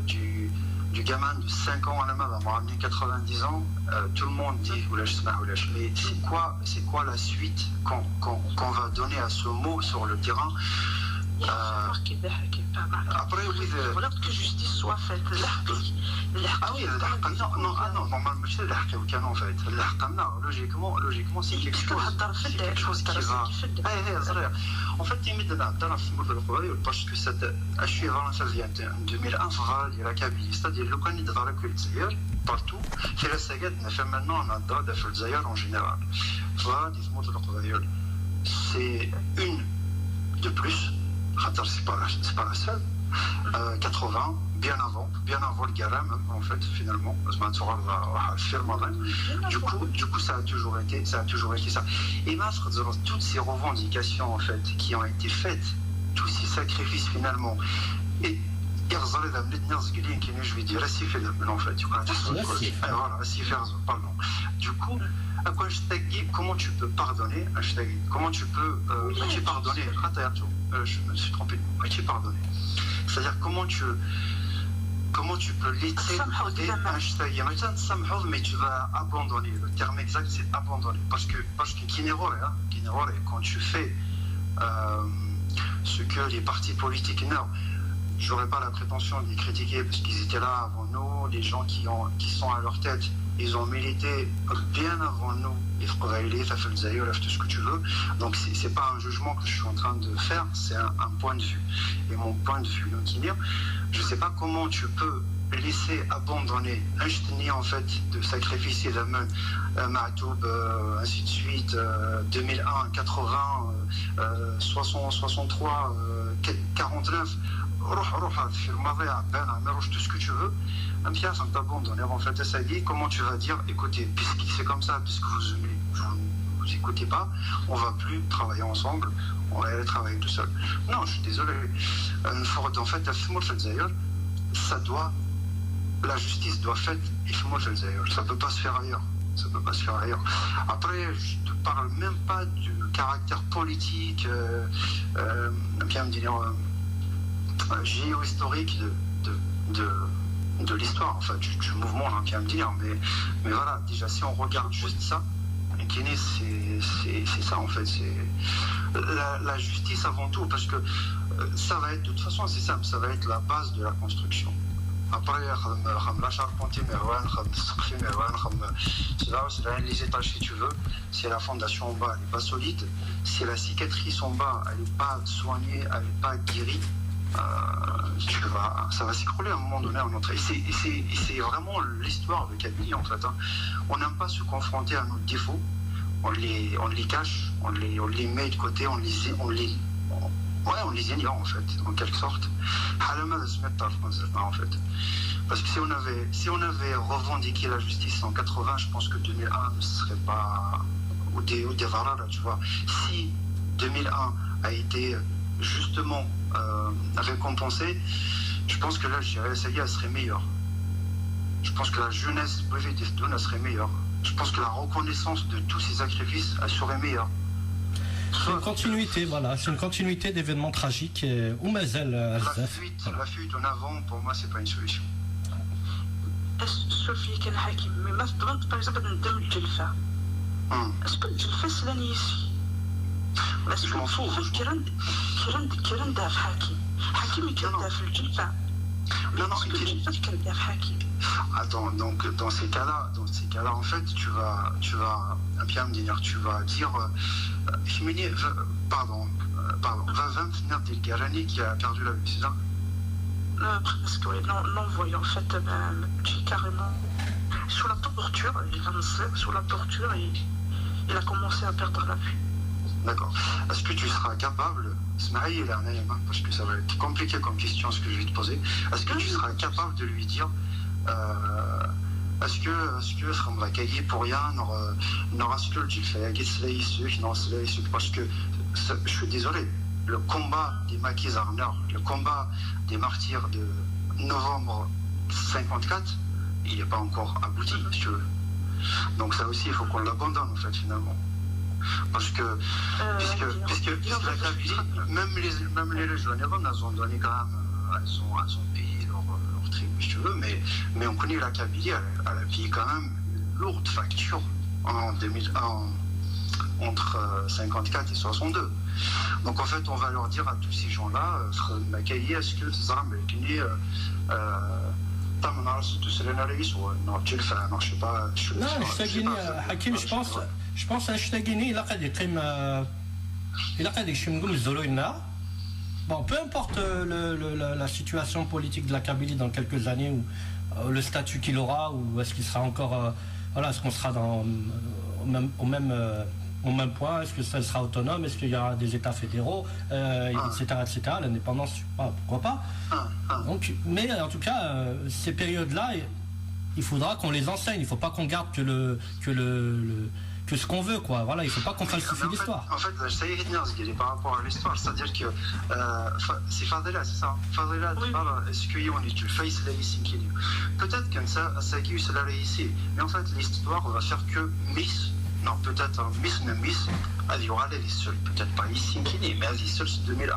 du gamin de 5 ans à la main, on m'a ramené 90 ans, tout le monde dit oulach, mais c'est quoi la suite qu'on va donner à ce mot sur le terrain? Après, oui, que justice soit faite. Ah oui, non, normalement, c'est l'Arc en fait. Logiquement, c'est quelque chose qui va. En fait, il met dans la foule de l'Ouvrier parce que cette achèvement, ça vient de 2001, il y a la Kabylie. C'est-à-dire, le candidat de la culture, partout, qui reste à Gad, fait maintenant un droit de Fulzaïr en général. Voilà, des mots de l'Ouvrier. C'est une de plus. C'est pas la seule. 80, bien avant le garam, en fait, finalement. Du coup, ça a toujours été ça. Et toutes ces revendications, en fait, qui ont été faites, tous ces sacrifices, finalement, et je vais dire, en fait, pardon. Du coup, comment tu peux pardonner? Comment tu peux pardonner? Je me suis trompé. Pardonner. C'est-à-dire comment tu peux laisser mais tu vas abandonner. Le terme exact, c'est abandonner. Parce que quand tu fais ce que les partis politiques, non, j'aurais pas la prétention de les critiquer parce qu'ils étaient là avant nous, les gens qui sont à leur tête, ils ont milité bien avant nous. Tout ce que tu veux. Donc c'est pas un jugement que je suis en train de faire, c'est un point de vue. Et mon point de vue, je sais pas comment tu peux laisser abandonner un en fait de sacrifice et d'amène Ma'toub, ainsi de suite, 2001, 80, 60, 63, 49. Tout ce que tu veux, un pièce en t'abandonner en fait, ça dit comment tu vas dire, écoutez, puisque c'est comme ça, puisque vous écoutez pas, on va plus travailler ensemble, on va aller travailler tout seul. Non, je suis désolé. En fait, la justice doit faire, ça peut pas se faire ailleurs. Après, je te parle même pas du caractère politique, bien me dire. Géohistorique de l'histoire, enfin du mouvement, on vient me dire, mais voilà, déjà si on regarde juste ça, c'est ça en fait, c'est la justice avant tout, parce que ça va être, de toute façon c'est simple, ça va être la base de la construction. Après, la charpentier, les étages si tu veux, si la fondation en bas elle n'est pas solide, si la cicatrice en bas elle n'est pas soignée, elle n'est pas guérie, ça va s'écrouler à un moment donné. Et c'est vraiment l'histoire de Kabylie en fait. On n'aime pas se confronter à nos défauts, on les cache, on les met de côté, on les ignore en fait, en quelque sorte. En fait. Parce que si on avait revendiqué la justice en 80, je pense que 2001 ne serait pas ou des valeurs, tu vois. Si 2001 a été justement récompensé, je pense que là, je dirais, ça y est, elle serait meilleure. Je pense que la jeunesse elle serait meilleure. Je pense que la reconnaissance de tous ces sacrifices, elle serait meilleure. C'est une continuité, voilà, c'est une continuité d'événements tragiques. La fuite en avant, pour moi, c'est pas une solution. Sophie, quel hakim, mais par exemple, dans le Djelfa. Est-ce que le Djelfa, c'est l'année ici? Je m'en fous. Attends, donc dans ces cas-là, en fait, tu vas bien me dire, tu vas dire, pardon, va venir des Garani qui a perdu la vie, c'est ça? Presque, oui, non, voyons, en fait, carrément, sous la torture, il a commencé à perdre la vue. D'accord. Est-ce que tu seras capable, parce que ça va être compliqué comme question ce que je vais te poser, est-ce que tu seras capable de lui dire est-ce que on va gagner pour rien, parce que je suis désolé, le combat des maquis arneurs, le combat des martyrs de novembre 54, il n'est pas encore abouti, si tu veux. Donc ça aussi, il faut qu'on l'abandonne en fait finalement. Parce que, puisque la Kabylie, même les jeunes, elles ont donné quand même, elles ont payé connaît la Kabylie, elle a payé quand même une lourde facture entre 54 et 62. Donc en fait, on va leur dire à tous ces gens-là, est-ce que ça va non, je sais pas. Non, Hakim, je pense à Shtagini, il a bon, peu importe la situation politique de la Kabylie dans quelques années, ou le statut qu'il aura, ou est-ce qu'il sera encore, voilà, est-ce qu'on sera au même point, est-ce que ça sera autonome, est-ce qu'il y aura des États fédéraux, etc., etc. L'indépendance, pourquoi pas. Donc, mais en tout cas, ces périodes-là, il faudra qu'on les enseigne. Il ne faut pas qu'on garde que ce qu'on veut, quoi. Voilà, il ne faut pas qu'on falsifie l'histoire. En fait, ça y est, par rapport à l'histoire, c'est-à-dire que c'est Fadela, c'est ça. Fadela, est-ce qu'il y a une face là ici qui peut-être que ça qui est là ici, mais en fait, l'histoire va faire que Miss. Non, peut-être Miss, il y aura les seuls, peut-être pas ici, mais les seuls c'est 2001.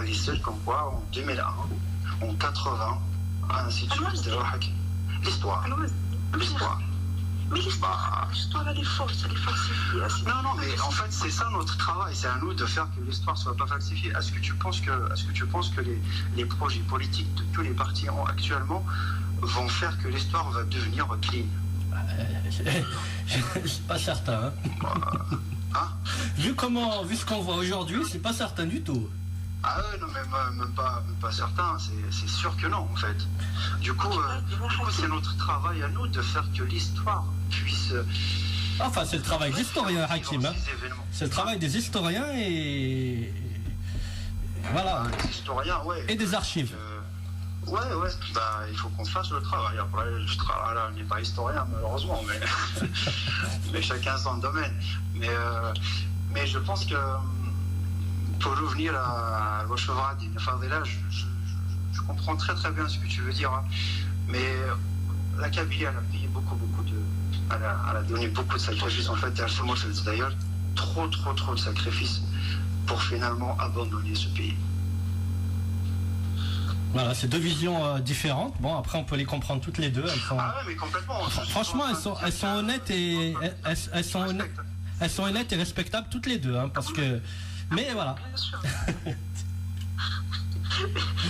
Les seuls comme quoi, en 2001, en 80, ainsi de suite. L'histoire. Mais l'histoire, elle est fausse, elle est falsifiée. Non, mais en fait, c'est ça notre travail. C'est à nous de faire que l'histoire ne soit pas falsifiée. Est-ce que tu penses que les projets politiques de tous les partis actuellement vont faire que l'histoire va devenir clean? C'est pas certain. Vu ce qu'on voit aujourd'hui, c'est pas certain du tout. Ah ouais, non, mais même pas certain, c'est sûr que non, en fait. Du coup, c'est notre travail à nous de faire que l'histoire puisse... Enfin, c'est le travail des historiens, Hakim. C'est le travail des historiens et... Voilà. Des historiens, ouais. Et des archives. Ouais, il faut qu'on fasse le travail. Après, là, on n'est pas historien, malheureusement, mais chacun son domaine. Mais je pense que pour revenir à Rochevrad, je comprends très très bien ce que tu veux dire. Hein. Mais la Kabylie, elle a payé beaucoup de... Elle a donné beaucoup de sacrifices, en fait. Et d'ailleurs, trop de sacrifices pour finalement abandonner ce pays. Voilà, c'est deux visions différentes. Bon, après, on peut les comprendre toutes les deux. Ah ouais, mais complètement. Franchement, elles sont honnêtes et elles sont honnêtes et respectables toutes les deux, hein, parce que. Mais voilà.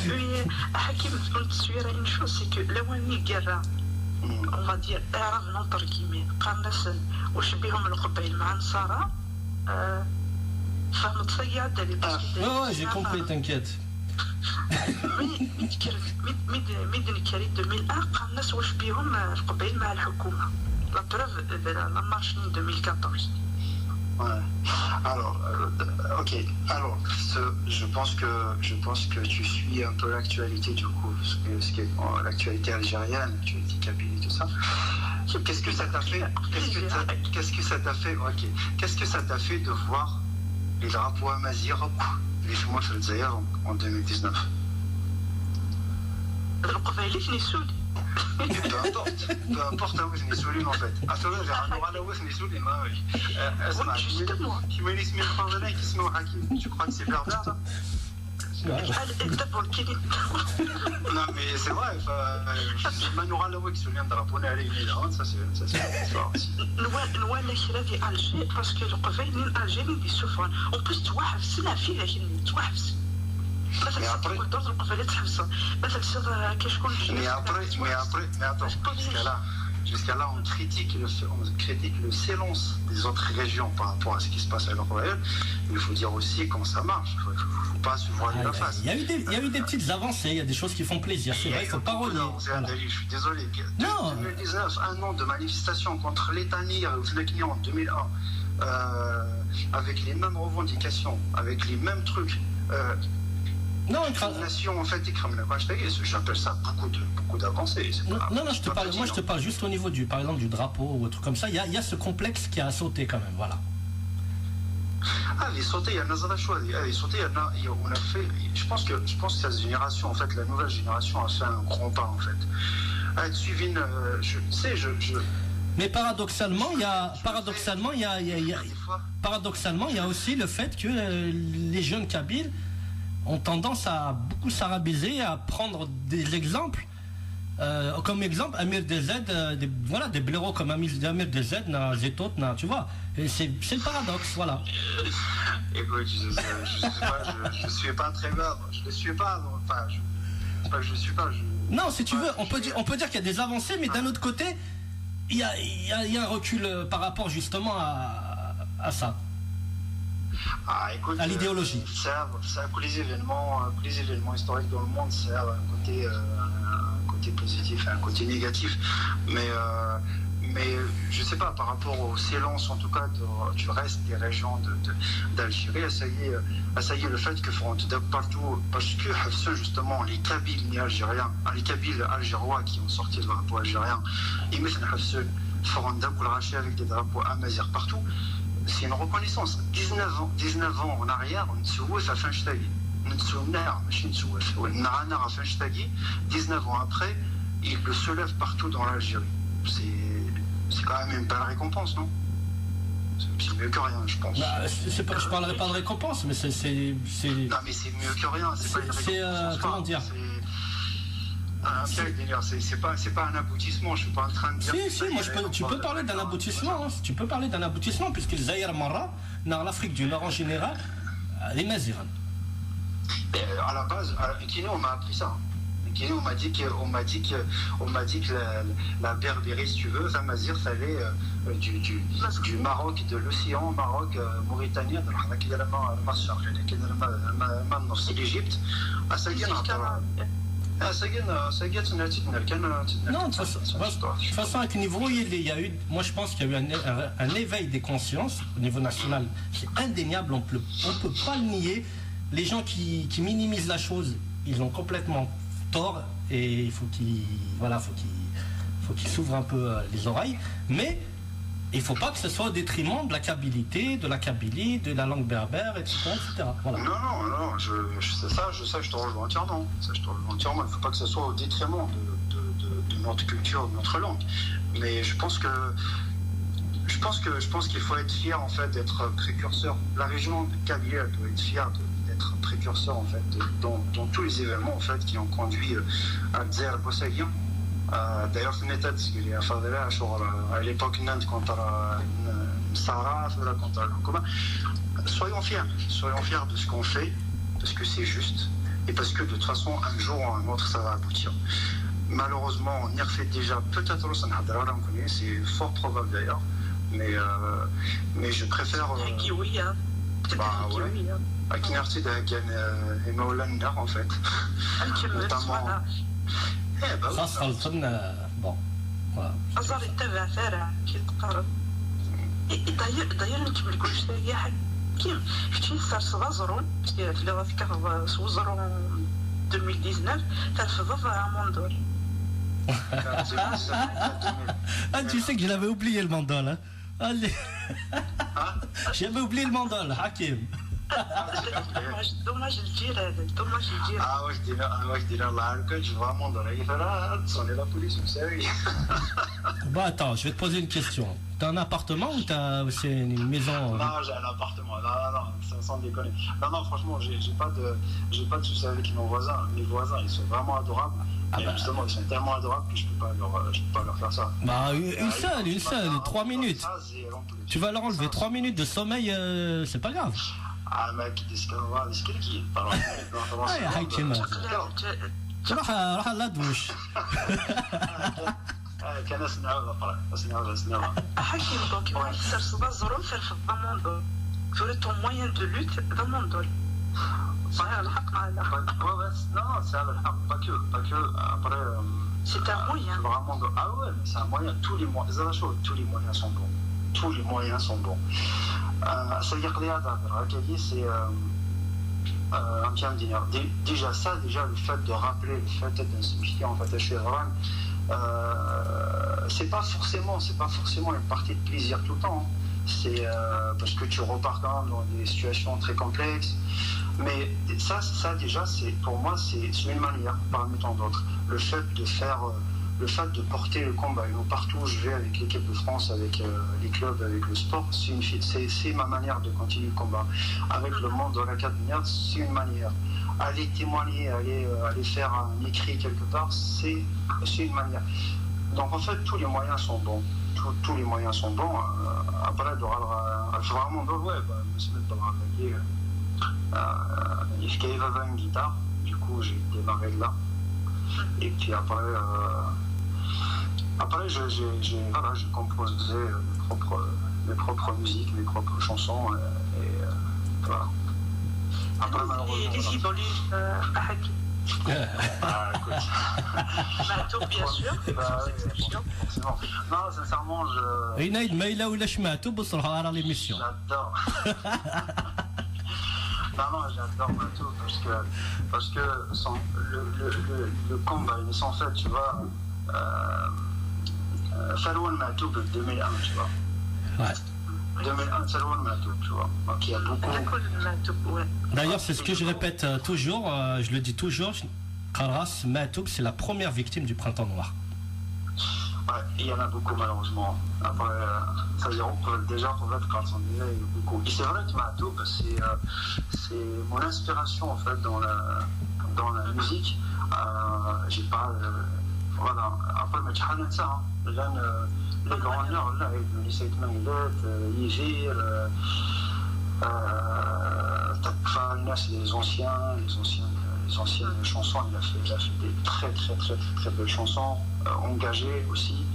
Oui, Hakim, une chose, c'est que là où on est on va dire, entre guillemets, ouais, j'ai compris, t'inquiète. مدن كريم 2001 قام الناس واش بيهم القبائل مع الحكومه لا بروف لا مارش 2014. Ouais. Alors, ok. Alors, je pense que tu suis un peu l'actualité du coup, l'actualité algérienne, l'actualité kabyle et tout ça. Qu'est-ce que ça t'a fait? Qu'est-ce que ça t'a fait? Ok. Qu'est-ce que ça t'a fait de voir les drapeaux amazigh les mois في الجزائر en 2019? القبائل اللي نسول peu importe où je suis en fait. Attends, je suis اسمع كيما اسمي الفضلة كيسموا حكيم. Tu crois que c'est berbère là? Non mais c'est vrai, Manoura Laoué qui se vient de rappeler à l'église, ça c'est l'histoire aussi. نوال الشرا في ألجي باسكو القبائل الألجيريين اللي يسوفون اون بليس توحفز لا في لكن توحفز مثلا دور القبائل تحفز مثلا كشكون mais attends, jusqu'à là on critique le silence des autres régions par rapport à ce qui se passe à l'Europe. Il faut dire aussi quand ça marche, il ne faut pas se voiler la face. Il y a eu des petites avancées, il y a des choses qui font plaisir, c'est vrai, il ne faut pas renier. Je suis désolé. 2019, un an de manifestation contre l'État en 2001, avec les mêmes revendications, avec les mêmes trucs. Non, en fait, j'appelle ça beaucoup d'avancées. Non, je te parle juste au niveau par exemple du drapeau ou autre comme ça. Il y a ce complexe qui a sauté quand même, voilà. Ah, les sautés, il y en a choix. Les sautés, on a fait. Je pense que cette génération, en fait, la nouvelle génération a fait un grand pas, en fait. A suivi une. Mais paradoxalement, il y a aussi le fait que les jeunes Kabyles ont tendance à beaucoup s'arabiser, à prendre des exemples Comme exemple, Amir DZ, voilà, des blaireaux comme Amir DZ, Zetot, tu vois. C'est le paradoxe, voilà. Écoute, je suis pas très bien, je ne suis pas, enfin, je suis pas. Non, si tu veux, on peut dire qu'il y a des avancées, mais d'un autre côté, il y a un recul par rapport justement à ça. Ah, écoute, à l'idéologie. Ça, que les événements historiques dans le monde, ça a un côté positif et un côté négatif. Mais je sais pas, par rapport au silence en tout cas du reste des régions d'Algérie, ça y est le fait que font partout, parce que justement les Kabyles algériens, les Kabyles algérois qui ont sorti le drapeau algérien, ils mettent le raché avec des drapeaux amazigh partout. C'est une reconnaissance. 19 ans en arrière, on se à Finchtagui. On se 19 ans après, il se lève partout dans l'Algérie. C'est quand même une belle récompense, non? C'est mieux que rien, je pense. Bah, je parlerai pas de récompense, mais c'est. Non, mais c'est mieux que rien. C'est pas une récompense. Comment dire? C'est pas un aboutissement, je suis pas en train de dire. Si, moi tu peux parler d'un aboutissement, hein. Tu peux parler d'un aboutissement, puisque le Zaïre Mara, dans l'Afrique du Nord en général, les Mazirs. À la base, Kino, on m'a appris ça. Kino, on m'a dit que la Berbérie, si tu veux, la Mazir, ça allait du Maroc, de l'océan, Maroc, Mauritanie, c'est l'Égypte, à non, de toute façon, avec le niveau, il y a eu, moi je pense qu'il y a eu un éveil des consciences au niveau national. C'est indéniable, on peut pas le nier. Les gens qui minimisent la chose, ils ont complètement tort et il faut qu'ils s'ouvrent un peu les oreilles. Mais il ne faut pas que ce soit au détriment de la kabilité, de la kabylie, de la langue berbère, etc. Voilà. Non, je te rejoins entièrement. Il ne faut pas que ce soit au détriment de notre culture, de notre langue. Mais je pense qu'il faut être fier en fait d'être précurseur. La région de Kabylie doit être fière d'être précurseur en fait dans tous les événements en fait qui ont conduit à Dzer Bossaguian. D'ailleurs, à l'époque Nantes contre Sarah, contre Al-Hukuma. Soyons fiers de ce qu'on fait, parce que c'est juste, et parce que de toute façon, un jour ou un autre, ça va aboutir. Malheureusement, on y refait déjà, peut-être on connaît, c'est fort probable d'ailleurs, mais je préfère. Oui, hein. Bah ouais. Akinartid et Maulana en fait. Notamment. خاصة bon voilà. أصلا يتبع فارع كي تقرب داير نكمل كل شيء حكيم شتي صار صغازرون في ذيك صوزرون 2019 تاع الفضاء موندول. Ah, tu sais que je l'avais oublié le mandol, hein. Allez. J'avais oublié le mandol, Hakim. دوماج الجيران واش دينا الله يعاونك vraiment dans la guerre on est la police vous savez. Bon attends, je vais te poser une question. T'as un appartement ou c'est une maison? Non, j'ai un appartement. Non, sans déconner. Non, franchement, j'ai pas de soucis avec mes voisins. Mes voisins, ils sont vraiment adorables. Justement, ils sont tellement adorables que je peux pas leur faire ça. Bah une seule, 3 minutes. Tu vas leur enlever 3 minutes de sommeil, c'est pas grave. mec, qui parle يا حكيم روح على دوش كان اسمع حكيم دونك واحد صار زرون في الضمندول فوري ton moyen de lutte ضمندول صحيح الحق مع non c'est الحق pas que après c'est un moyen vraiment c'est un moyen tous les moyens sont bons c'est-à-dire que c'est déjà le fait de rappeler le fait de s'impliquer en fait à Chevron, c'est pas forcément une partie de plaisir tout le temps, hein. C'est parce que tu repars quand même dans des situations très complexes, mais ça déjà pour moi c'est une manière parmi tant d'autres, le fait de faire le fait de porter le combat. Et partout où je vais avec l'équipe de France, avec les clubs, avec le sport, c'est ma manière de continuer le combat. Avec le monde de la Cadmiat, c'est une manière. Aller témoigner, aller faire un écrit quelque part, c'est une manière. Donc en fait, tous les moyens sont bons. Tous les moyens sont bons. Après, vraiment dans le web, je me suis mis il y avait une guitare, du coup j'ai démarré là. Et puis après j'ai composé mes propres musiques, mes propres chansons. Et voilà. Après, malheureusement. Les idoles, écoute. Matou, bien sûr. Forcément. Non, sincèrement, j'adore. Non, j'adore Matou parce que le combat, il est sans fait, tu vois. Salouane Matou de 2001, tu vois. Ouais. 2001, Salouane Matou, tu vois. Donc il y a beaucoup. D'ailleurs, c'est ce que je répète toujours, je le dis toujours, Kharas Matoub, c'est la première victime du printemps noir. Ouais, il y en a beaucoup malheureusement. Après, ça veut dire déjà pour être quand on disait, il y a beaucoup. Et c'est vrai que Matoub, c'est mon inspiration en fait dans la musique. J'ai pas. Voilà. Après, mais tu as ça. Les grands nerfs, là, les Saïd Manglet, Yvir, les anciennes chansons, il a fait des très belles chansons, engagées aussi.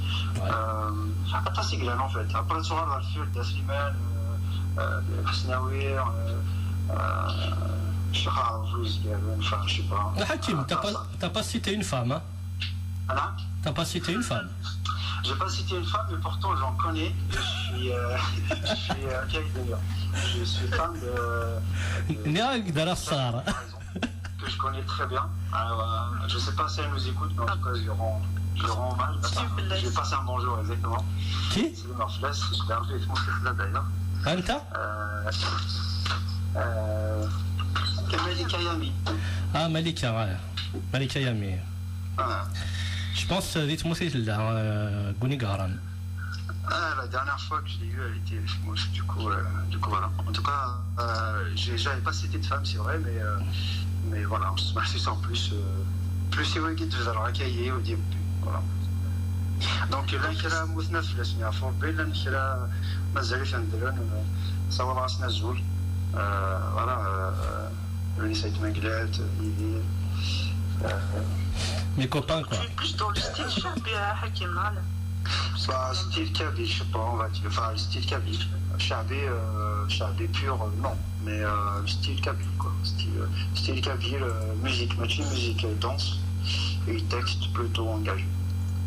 Attends, c'est Glen en fait. Après, tu vois, Ralfield, Dasliman, Hasnawir, je sais pas. Hakim, t'as pas cité une femme, hein? Voilà. T'as pas cité une femme? J'ai pas cité une femme, mais pourtant j'en connais. Je suis je suis fan de que je connais très bien. Alors, je sais pas si elle nous écoute, mais en tout cas je lui rends hommage. Je vais passer un bonjour exactement. Qui? C'est Marfles, j'espère que je vais là d'ailleurs. Anta? Malika Yami. Ah, Malika, ouais. Malika Yami. Voilà. Je pense que c'est Gouni Garan. La dernière fois que je l'ai vue, elle était moche, du coup voilà. En tout cas, j'avais pas cité de femme, c'est vrai, mais voilà, c'est sans plus c'est vrai qu'il devait recueillir au début, voilà. Donc là, il y a Mouthna في الاسماء فوربي là il y a مازال في عندنا صور راسنا الزول voilà le Saïd Manglet, mes copains quoi. Plus dans le style Chabi à Hakim. Style Kabyle, je sais pas, on va dire. Enfin, style Kabyle. Chabi pur, non. Mais style Kabyle, quoi. Style Kabyle, musique, musique, danse. Et texte plutôt engagé.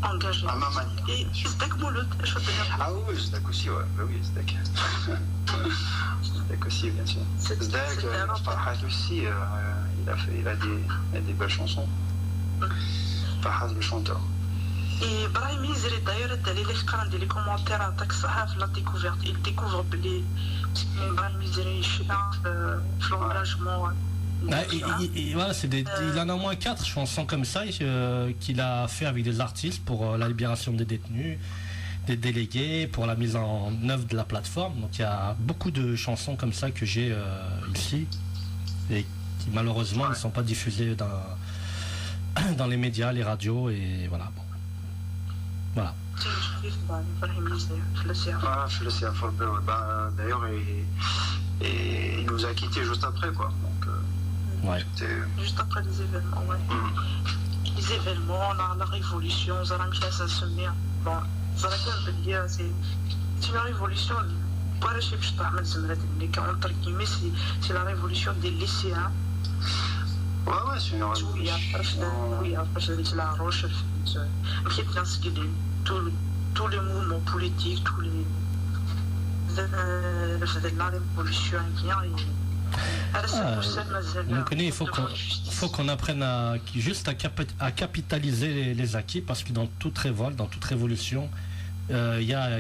Engagé. À ma manière. Et Zdak Mouloud, je veux dire. Ah oui, Zdak aussi, ouais. Bah oui, Zdak. Zdak aussi, bien sûr. Zdak, Farhat aussi, il a des belles chansons. Farhat, le chanteur. Et Brahim Izri, d'ailleurs, les commentaires à Taxahaf, la découverte, il découvre que Brahim Izri, je suis là, l'engagement. Voilà, il en a au moins 4 chansons comme ça qu'il a fait avec des artistes pour la libération des détenus, des délégués, pour la mise en œuvre de la plateforme. Donc il y a beaucoup de chansons comme ça que j'ai ici et qui malheureusement ne sont pas diffusées dans les médias, les radios et voilà. Bon. Voilà. D'ailleurs, il nous a quittés juste après, quoi. Donc, ouais. Juste après les événements, ouais. Les événements, la révolution, ça a bon, ça c'est une révolution. C'est la révolution des lycéens. Ouais, c'est une révolution. Oui, après, j'ai la roche. Tous les mouvements politiques, tous les. La révolution il faut qu'on apprenne à capitaliser les acquis parce que dans toute révolte, dans toute révolution, il y a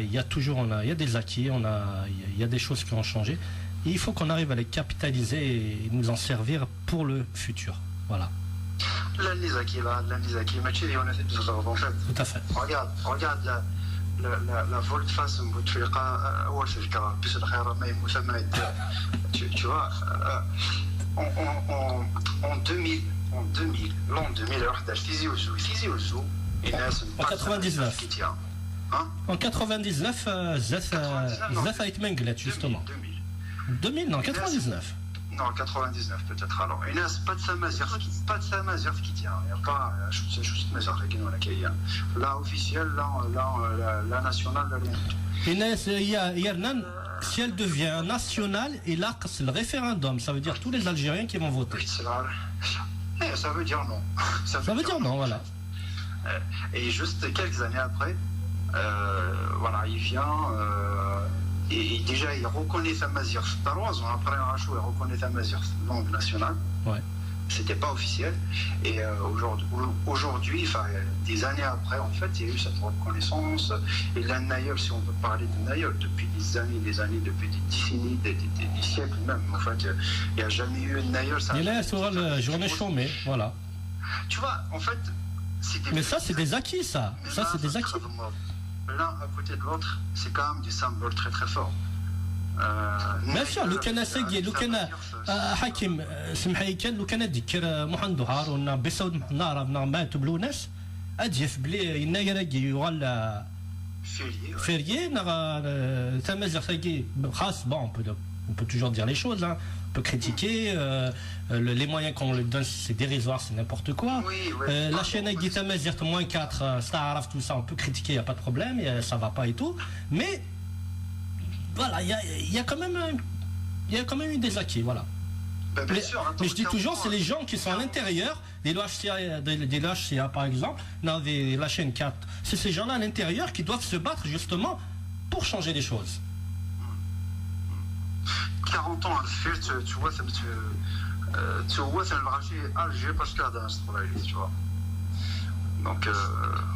des acquis, il y a des choses qui ont changé. Et il faut qu'on arrive à les capitaliser et nous en servir pour le futur. Voilà. La Nizaki, match, on a fait des autres en fait. Tout à fait. Regarde la volte-face, tu vois, en 2000, l'an 2000, en 99. En 99, Zef a été menglet, justement. 2000, non, 99. Non, 99 peut-être alors. Et là, pas de Samazir qui tient. Il n'y a pas juste Mazir qui est là officiel, là national, là Inès, Yernan, si elle devient nationale, il a le référendum. Ça veut dire tous les Algériens qui vont voter. Ça veut dire non. Ça veut dire non, voilà. Et juste quelques années après, voilà, il vient. Et déjà, il reconnaît Tamazir. 3 ans après Rachou, il reconnaît Tamazir, langue nationale. Ouais. C'était pas officiel. Et aujourd'hui, enfin, des années après, en fait, il y a eu cette reconnaissance. Et la Naïol, si on peut parler de Naïol, depuis des années, depuis des décennies, des siècles même. En fait, il n'y a jamais eu une Naïol. Et là, la journée chômée, voilà. Tu vois, en fait, mais ça, c'est des acquis, ça. Ça, c'est des acquis. L'un à côté de l'autre, c'est quand même des symboles très très forts. Bien sûr, le Kana Segui, le Kana Hakim, Simhaïken, le Kana Dikir, Mohamed Douhar, on a Bessaoud Nara, on a Matou Blounes, Adjef Blé, Nayaragi, Yural Ferrier, Nara, Tamazir Segui, Khas, bon, on peut toujours dire les choses, hein. On peut critiquer, les moyens qu'on lui donne, c'est dérisoire, c'est n'importe quoi. La chaîne avec Tamazir, moins 4, Staraf, tout ça, on peut critiquer, il n'y a pas de problème, ça va pas et tout. Mais voilà, il y a quand même eu des acquis, voilà. Mais je dis toujours, c'est les gens qui sont à l'intérieur, des LHCA par exemple, dans la chaîne 4, c'est ces gens-là à l'intérieur qui doivent se battre justement pour changer les choses. 40 ans à le faire, tu vois, ça me c'est le ragé Alger parce qu'il y a dans ce travail, tu vois. Donc,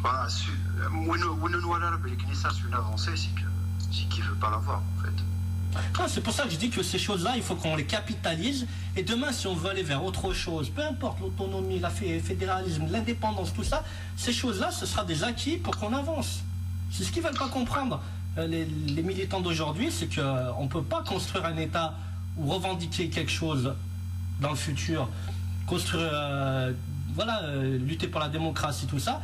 voilà, c'est une avancée, c'est qu'il ne veut pas l'avoir, en fait. C'est pour ça que je dis que ces choses-là, il faut qu'on les capitalise. Et demain, si on veut aller vers autre chose, peu importe l'autonomie, le fédéralisme, l'indépendance, tout ça, ces choses-là, ce sera des acquis pour qu'on avance. C'est ce qu'ils ne veulent pas comprendre. Les militants d'aujourd'hui, c'est qu'on ne peut pas construire un État ou revendiquer quelque chose dans le futur, construire, lutter pour la démocratie, tout ça,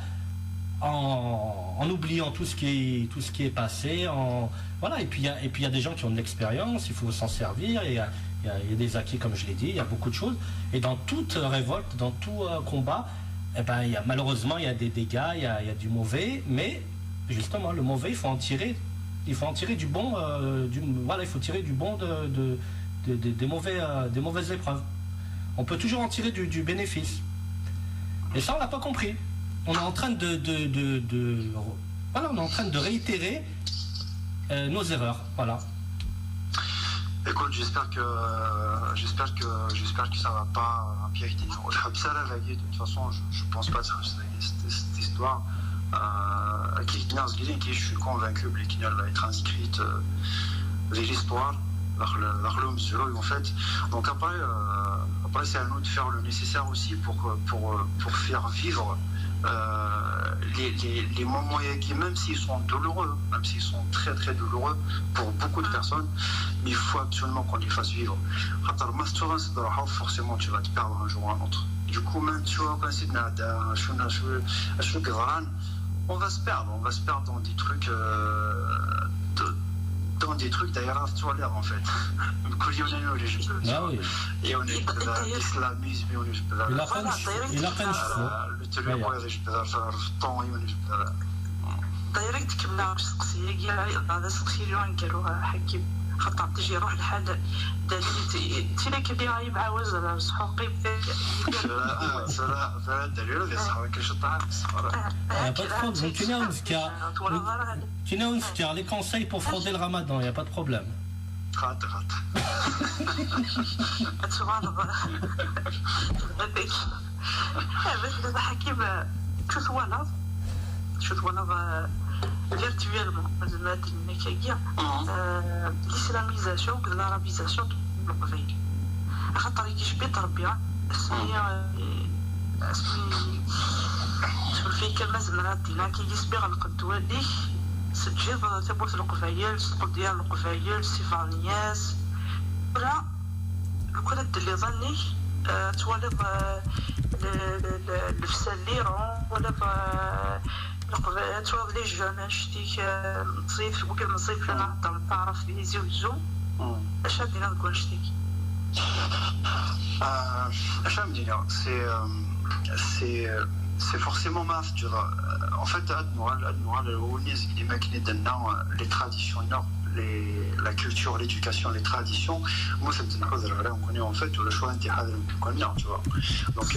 en oubliant tout ce qui est passé. Et puis il y a des gens qui ont de l'expérience, il faut s'en servir, et il y a des acquis, comme je l'ai dit, il y a beaucoup de choses. Et dans toute révolte, dans tout combat, malheureusement, il y a des dégâts, il y a du mauvais, mais justement, le mauvais, il faut en tirer du bon, il faut tirer du bon des mauvaises épreuves. On peut toujours en tirer du bénéfice. Et ça, on l'a pas compris. On est en train on est en train de réitérer nos erreurs. Voilà. Écoute, j'espère que ça va pas empirer. De toute façon, je pense pas que cette histoire. Je suis convaincu qu'elle va être inscrite dans l'histoire, en fait. Donc après c'est à nous de faire le nécessaire aussi pour faire vivre les moments qui, même s'ils sont douloureux, même s'ils sont très très douloureux pour beaucoup de personnes, mais il faut absolument qu'on les fasse vivre. Forcément tu vas te perdre un jour ou un autre. Du coup, même tu vois, on va se perdre dans des trucs d'ailleurs l'air en fait. Ah oui. Et on est l'islamisme, il a peine دايركت كملنا شخصيه كاع هذا سخيلون قالوها حكيم خاطر تجي روح لحال دليل تينا كبيره معاوز صحوقي فلا دليل اللي صحوقي كشطع tu n'as les conseils pour frauder le ramadan, il n'y a pas de problème. Rate. بس حكيم شو ثوانا فيرتويالمون زعما الميكانية الاسلاميزاسيون العربيزاسيون خاطر كيش بيت ربيع هي اسمي في كلمة زمرات دينا كي يسبغ القدواني سجيب تبوث القفايل سقط ديال القفايل سيفانياس ولا كل اللي ظني توالد الفساليرون ولا توالد لي جون شتيك نصيف وكل نصيف لنا تعرف في زوجو اش غادينا نقول شتيك اش غادي c'est forcément maf, tu vois. En fait, les traditions nord, la culture, l'éducation, les traditions, moi, c'est une chose, on connaît en fait le choix intérieur, tu vois. Donc,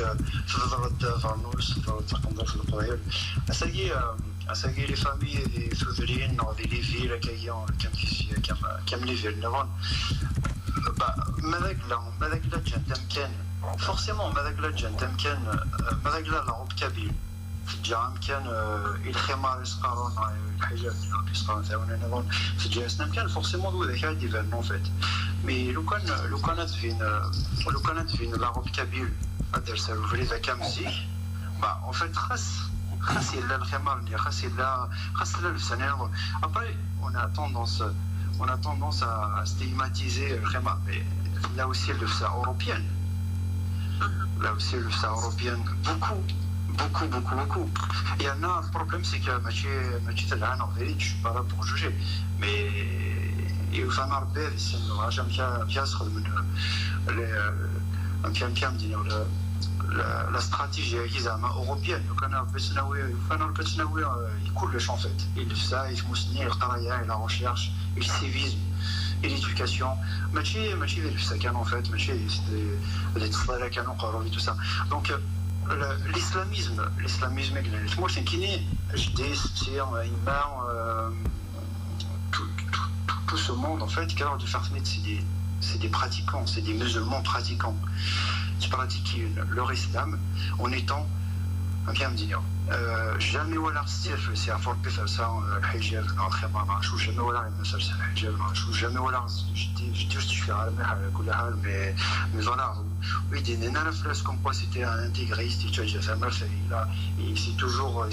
je veux voir nous, je veux voir les familles, les souveraines, les villes, qui aiment les villes, forcément ماذاك لا جنتم كان ماذاك لا لعب كبير في الجام كان الخمار يسقرون الحجاب يسقرون ثاونا نظن في جاسنا كان فورسيمون هو ذاك ديفيرمون فات مي لو كانت فين لعب كبير هذا سالو في ذاك مزيك با en fait خاص الا الخمار خاص الا الفسانه après on a tendance à stigmatiser le khimar mais là aussi le fsa européenne. Là aussi, le Sahara européen, beaucoup. Et le problème, c'est que je ne suis pas là pour juger. Mais il faut la stratégie européenne. Il coule le champ, en fait. Il fait la recherche, le civisme. Et l'éducation, en fait, tout ça. Donc l'islamisme, moi je tout ce monde en fait, c'est des pratiquants, c'est des musulmans pratiquants qui pratiquent leur islam en étant jamais ولا c'est à forte façon الحجاب الخمار نشوف jamais ولا المسلسل الحجاب نشوف jamais ولا je على على كل حال mais voilà oui des nana flèches comme quoi c'était un intégriste et tu vois ça marche il s'est toujours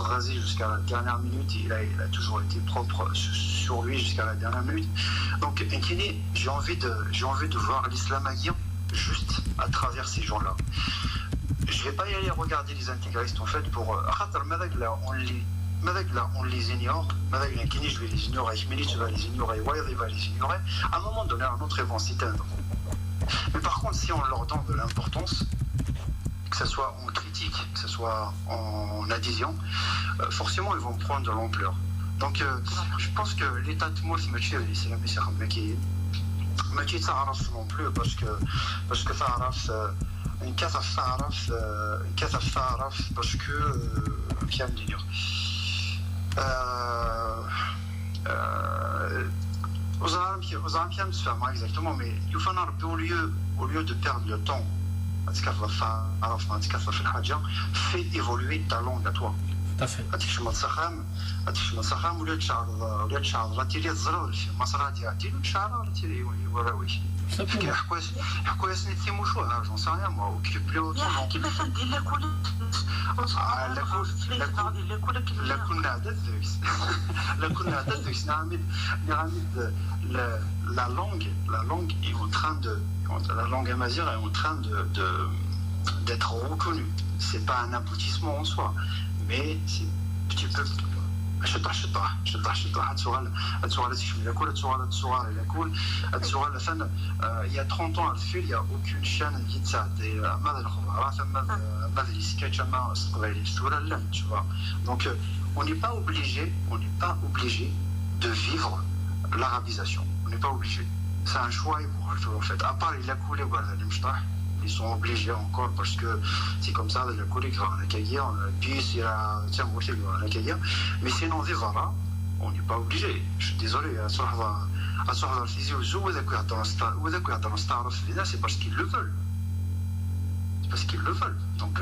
rasé jusqu'à la dernière minute il a toujours été propre sur lui jusqu'à la dernière minute donc j'ai envie de voir l'islam aguien juste à travers ces gens-là. Je ne vais pas y aller regarder les intégristes en fait pour on les ignore, je vais les ignorer, je vais les ignorer, il va les ignorer. À un moment donné, un autre ils vont s'éteindre. Mais par contre, si on leur donne de l'importance, que ce soit en critique, que ce soit en adhésion, forcément ils vont prendre de l'ampleur. Donc je pense que l'état de moi, c'est la message qui ما تيتعرف non plus parce que تعرف انكثف تعرف parce que كيف ندير وزعم كيف نتفاهم exactement mais il faut نربي au lieu de perdre le temps تكثف تعرف ما تكثف في الحاجه fait évoluer ta langue à toi هاتيش ما تسخام ولا تشعر راتيري الزرار في مصراتي هاتي تشعر راتيري وراويش حكوا سنتي مشوا j'en sais rien moi occupe plus autrement كيف ندير لا كنا عدد نعمل la langue est en train de la langue amazigh est en train d'être reconnue c'est pas un aboutissement en soi mais c'est petit peu شطح السؤال السؤال il y a 30 ans il n'y a aucune chaîne qui تساعد ماذا الخبراء ماذا اللي سكتش ما استقبالي السؤال لا tu vois donc on n'est pas obligé de vivre l'arabisation on n'est pas obligé c'est un choix en fait à part il a coulé voilà ils sont obligés encore parce que c'est comme ça la collègue va la cahier puis c'est la tiens moi c'est la cahier mais sinon voilà on n'est pas obligé je suis désolé à sortir le physique ou dans le star c'est parce qu'ils le veulent donc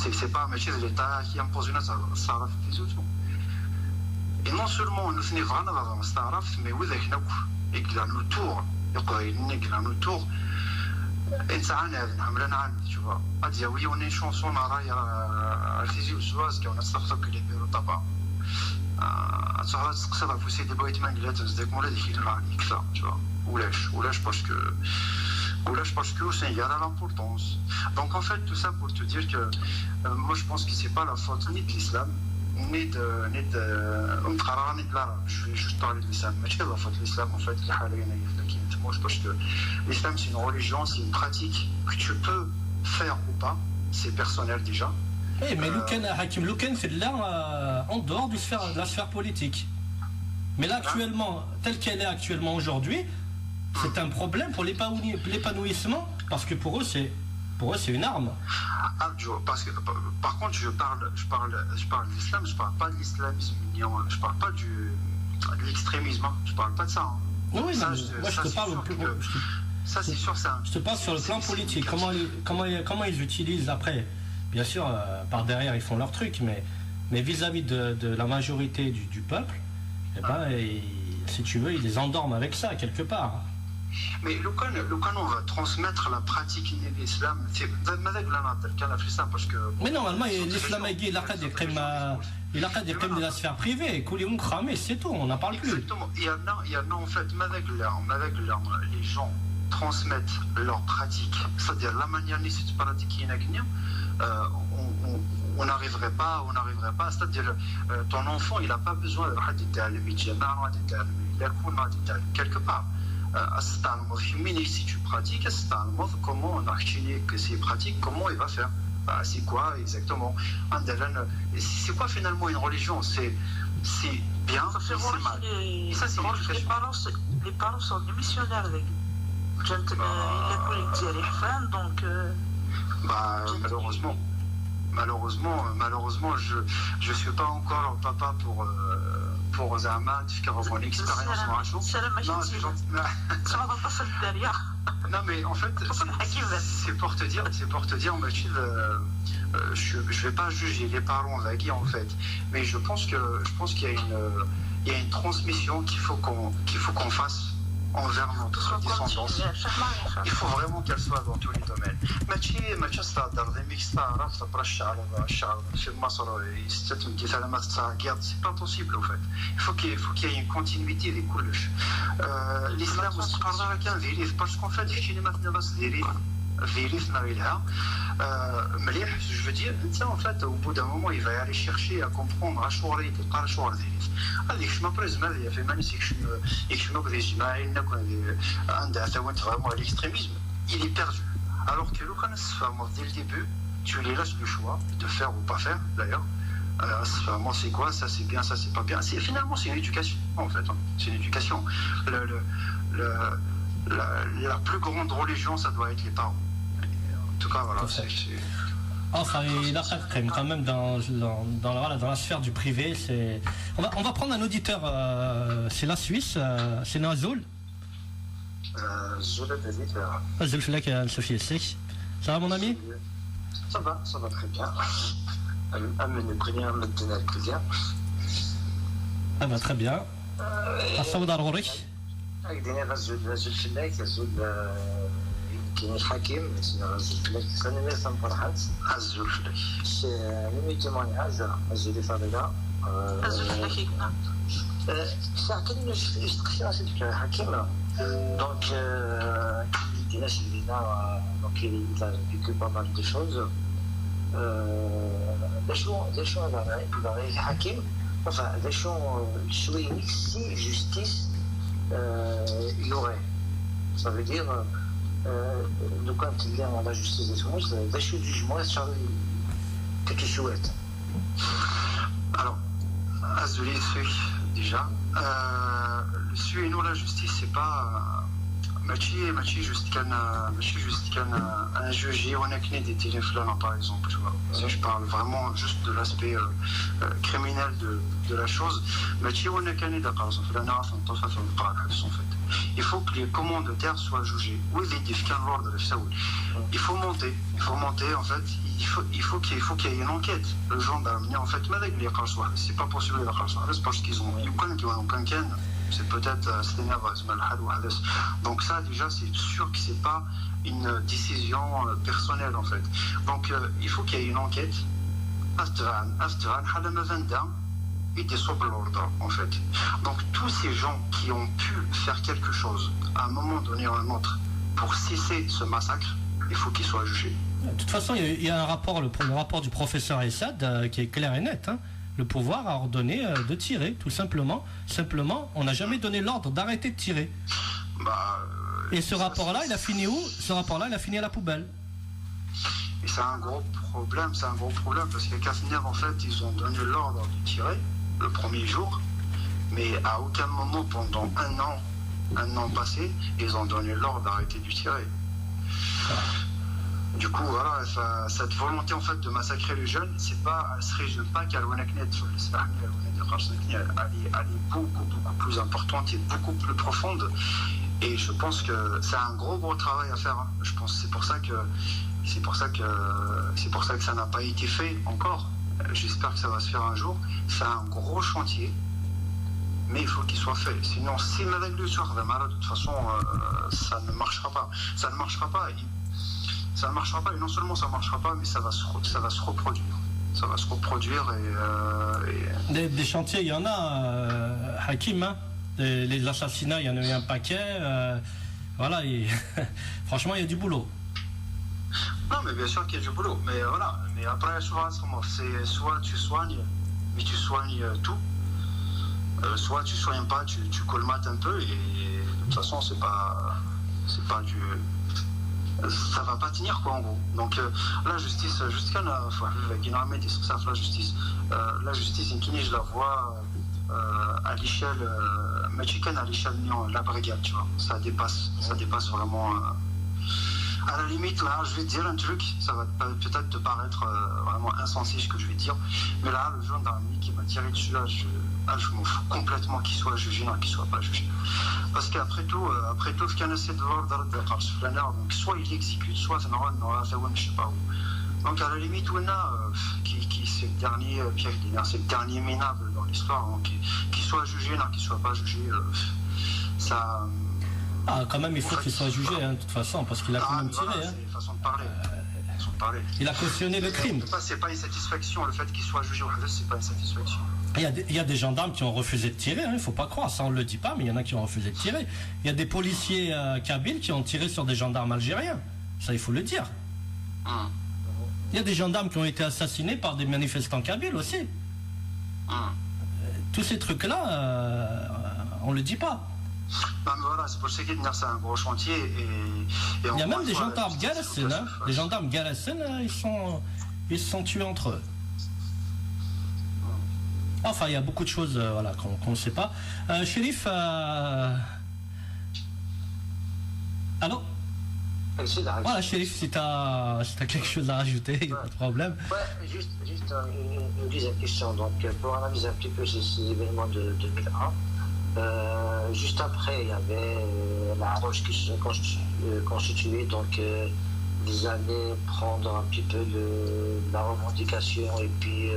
c'est pas un métier de l'État qui impose une star physique et non seulement nous finissons vraiment dans un star mais où est-ce que et qu'il a nos tours انت عاني نعمل انا عندي tu vois هادي وي اون شونسون راهي تيجي وزواز كون نستخدم كلي بيرو طبعا صراحه تقصد فوسي دي بغيت ما نقلات ديك مولا ديك اللي راني كفا tu vois ولاش parce que c'est égal à l'importance. Donc en fait tout ça pour te dire que moi je pense que c'est pas la faute ni de l'islam ni de je vais juste parler de l'islam mais c'est la faute de l'islam en fait moi je pense que l'islam c'est une religion, c'est une pratique que tu peux faire ou pas, c'est personnel déjà. Oui, mais Hakim Louken c'est de là en dehors de la sphère politique. Mais là actuellement, telle qu'elle est actuellement aujourd'hui, c'est un problème pour l'épanouissement parce que pour eux c'est une arme. Parce que par contre je parle de l'islam, je parle pas de l'islamisme, je parle pas de l'extrémisme, je parle pas de ça. Oui, ça, moi je te parle ça c'est sûr ça. Je te parle sur le plan politique, comment ils utilisent après. Bien sûr, par derrière ils font leur truc, mais vis-à-vis de la majorité du peuple, eh ben, si tu veux, ils les endorment avec ça quelque part. Mais quand on va transmettre la pratique de l'islam, c'est parce que. Mais normalement, l'islam il a qu'à des crimes de la sphère privée, c'est tout, on n'en parle plus. Exactement. Il y en a en fait, avec les gens transmettent leur pratique, c'est-à-dire la manière dont cette pratique est on n'arriverait pas, c'est-à-dire ton enfant il n'a pas besoin de quelque part. Si tu pratiques, comment on a que c'est pratique, comment il va faire, c'est quoi exactement, c'est quoi finalement une religion, c'est bien, c'est mal. Et ça, c'est les parents sont des missionnaires, donc malheureusement je suis pas encore papa pour Zama qui a vraiment l'expérience non mais en fait c'est pour te dire Mathilde, je vais pas juger les parents vagués en fait, mais je pense qu'il y a une transmission qu'il faut qu'on fasse envers notre descendance. Il faut vraiment qu'elle soit dans tous les domaines. C'est pas possible en fait. Il faut qu'il y ait une continuité des couches. L'islam parce qu'en fait je veux dire, en fait, au bout d'un moment, il va aller chercher à comprendre l'extrémisme, il est perdu. Alors que dès le début, tu lui laisses le choix de faire ou pas faire, d'ailleurs. C'est quoi, ça c'est bien, ça c'est pas bien. Finalement, c'est une éducation, en fait. C'est une éducation. La plus grande religion, ça doit être les parents. En tout cas, voilà. Enfin, il a quand même dans la sphère du privé. On va prendre un auditeur, c'est la Suisse, c'est Nazoul. Ça va mon ami? Ça va très bien. Amenez bien, maintenant le bien. Ah bah très bien. أقدر غزول فلاك غزول كاين الحكيم غزول فلاك أنا ما فرحت غزول فلاك نمي تمانية غزول فضيلة غزول فلاك ساعة كنا يستقشي راسي الحكيم donc il a suivi donc il a vécu pas mal de choses لشو هذا الحكيم enfin لشو شوي si justice il y aurait. Ça veut dire, quand il y a la justice des choses, le jugement que tu souhaites. Alors, Azuli, déjà, nous, la justice, c'est pas. Machi juste qu'un juge, on a créé des téléphones par exemple, tu vois. Si je parle vraiment juste de l'aspect criminel de la chose, Machi on a créé par exemple, en fait. Il faut que les commanditaires soient jugés. Oui, il faut monter en fait. Il faut qu'il y ait une enquête. Le gendarme, en fait, c'est pas possible c'est parce qu'ils ont C'est peut-être donc ça déjà c'est sûr que c'est pas une décision personnelle en fait. Donc il faut qu'il y ait une enquête et des l'ordre en fait. Donc tous ces gens qui ont pu faire quelque chose à un moment donné ou à un autre pour cesser ce massacre, il faut qu'ils soient jugés. De toute façon, il y a un rapport, le rapport du professeur Essad qui est clair et net. Hein. Le pouvoir a ordonné de tirer, tout simplement. Simplement, on n'a jamais donné l'ordre d'arrêter de tirer. Et ce rapport-là, il a fini où? Ce rapport-là, il a fini à la poubelle. Et c'est un gros problème, parce que Kafnev, en fait, ils ont donné l'ordre de tirer le premier jour, mais à aucun moment pendant un an passé, ils ont donné l'ordre d'arrêter de tirer. Du coup, voilà, cette volonté en fait de massacrer les jeunes, c'est pas, elle se résume pas qu'à l'Ouanaknet, elle est beaucoup plus importante et beaucoup plus profonde. Et je pense que c'est un gros travail à faire. Hein. Je pense que c'est pour ça que ça n'a pas été fait encore. J'espère que ça va se faire un jour. C'est un gros chantier, mais il faut qu'il soit fait. Sinon, si la règle sur de toute façon, ça ne marchera pas. Ça ne marchera pas. Ça ne marchera pas. Et non seulement ça ne marchera pas, mais ça va se reproduire. Ça va se reproduire et... Des chantiers, il y en a, Hakim. Hein. Les assassinats, il y en a eu un paquet. Voilà, franchement, il y a du boulot. Non, mais bien sûr qu'il y a du boulot. Mais voilà. Mais après, c'est soit tu soignes, mais tu soignes tout. Soit tu soignes pas, tu colmates un peu. Et de toute façon, c'est pas du... Ça va pas tenir, quoi, en gros. Donc, la justice, jusqu'à la justice, je la vois à l'échelle mexicaine, à l'échelle de la brigade, tu vois. Ça dépasse vraiment... À la limite, là, je vais te dire un truc, ça va peut-être te paraître vraiment insensé ce que je vais dire, mais là, le gendarme qui m'a tiré dessus, là, je m'en fous complètement qu'il soit jugé, non, qu'il soit pas jugé. Parce qu'après tout, ce qu'il y en a, c'est de l'ordre de donc soit il exécute, soit je sais pas où. Donc à la limite, qui c'est le dernier Pierre Guénard, c'est le dernier minable dans l'histoire, donc qu'il soit jugé, non, qu'il soit pas jugé, ça... Ah, quand même, il faut qu'il soit jugé, hein, de toute façon, parce qu'il a quand même tiré. Voilà, hein. C'est une façon de parler. Il a cautionné le crime. C'est pas une satisfaction, le fait qu'il soit jugé, c'est pas une satisfaction. Il y a des gendarmes qui ont refusé de tirer, il ne faut pas croire, ça on ne le dit pas, mais il y en a qui ont refusé de tirer. Il y a des policiers kabyles qui ont tiré sur des gendarmes algériens, ça il faut le dire. Il y a des gendarmes qui ont été assassinés par des manifestants kabyles aussi. Tous ces trucs-là, on ne le dit pas. Non, mais voilà, c'est pour ça que c'est un gros chantier. Et il y a même des gendarmes Galassen, hein. Les gendarmes Galassen, ils se sont tués entre eux. Enfin, il y a beaucoup de choses voilà, qu'on ne sait pas. Chérif, allô? Voilà, Chérif, si tu as quelque chose à rajouter, il n'y a pas de problème. Ouais, juste une deuxième question. Donc, pour analyser un petit peu ces événements de 2001, juste après, il y avait la Roche qui se constituée, donc vous allez prendre un petit peu la revendication et puis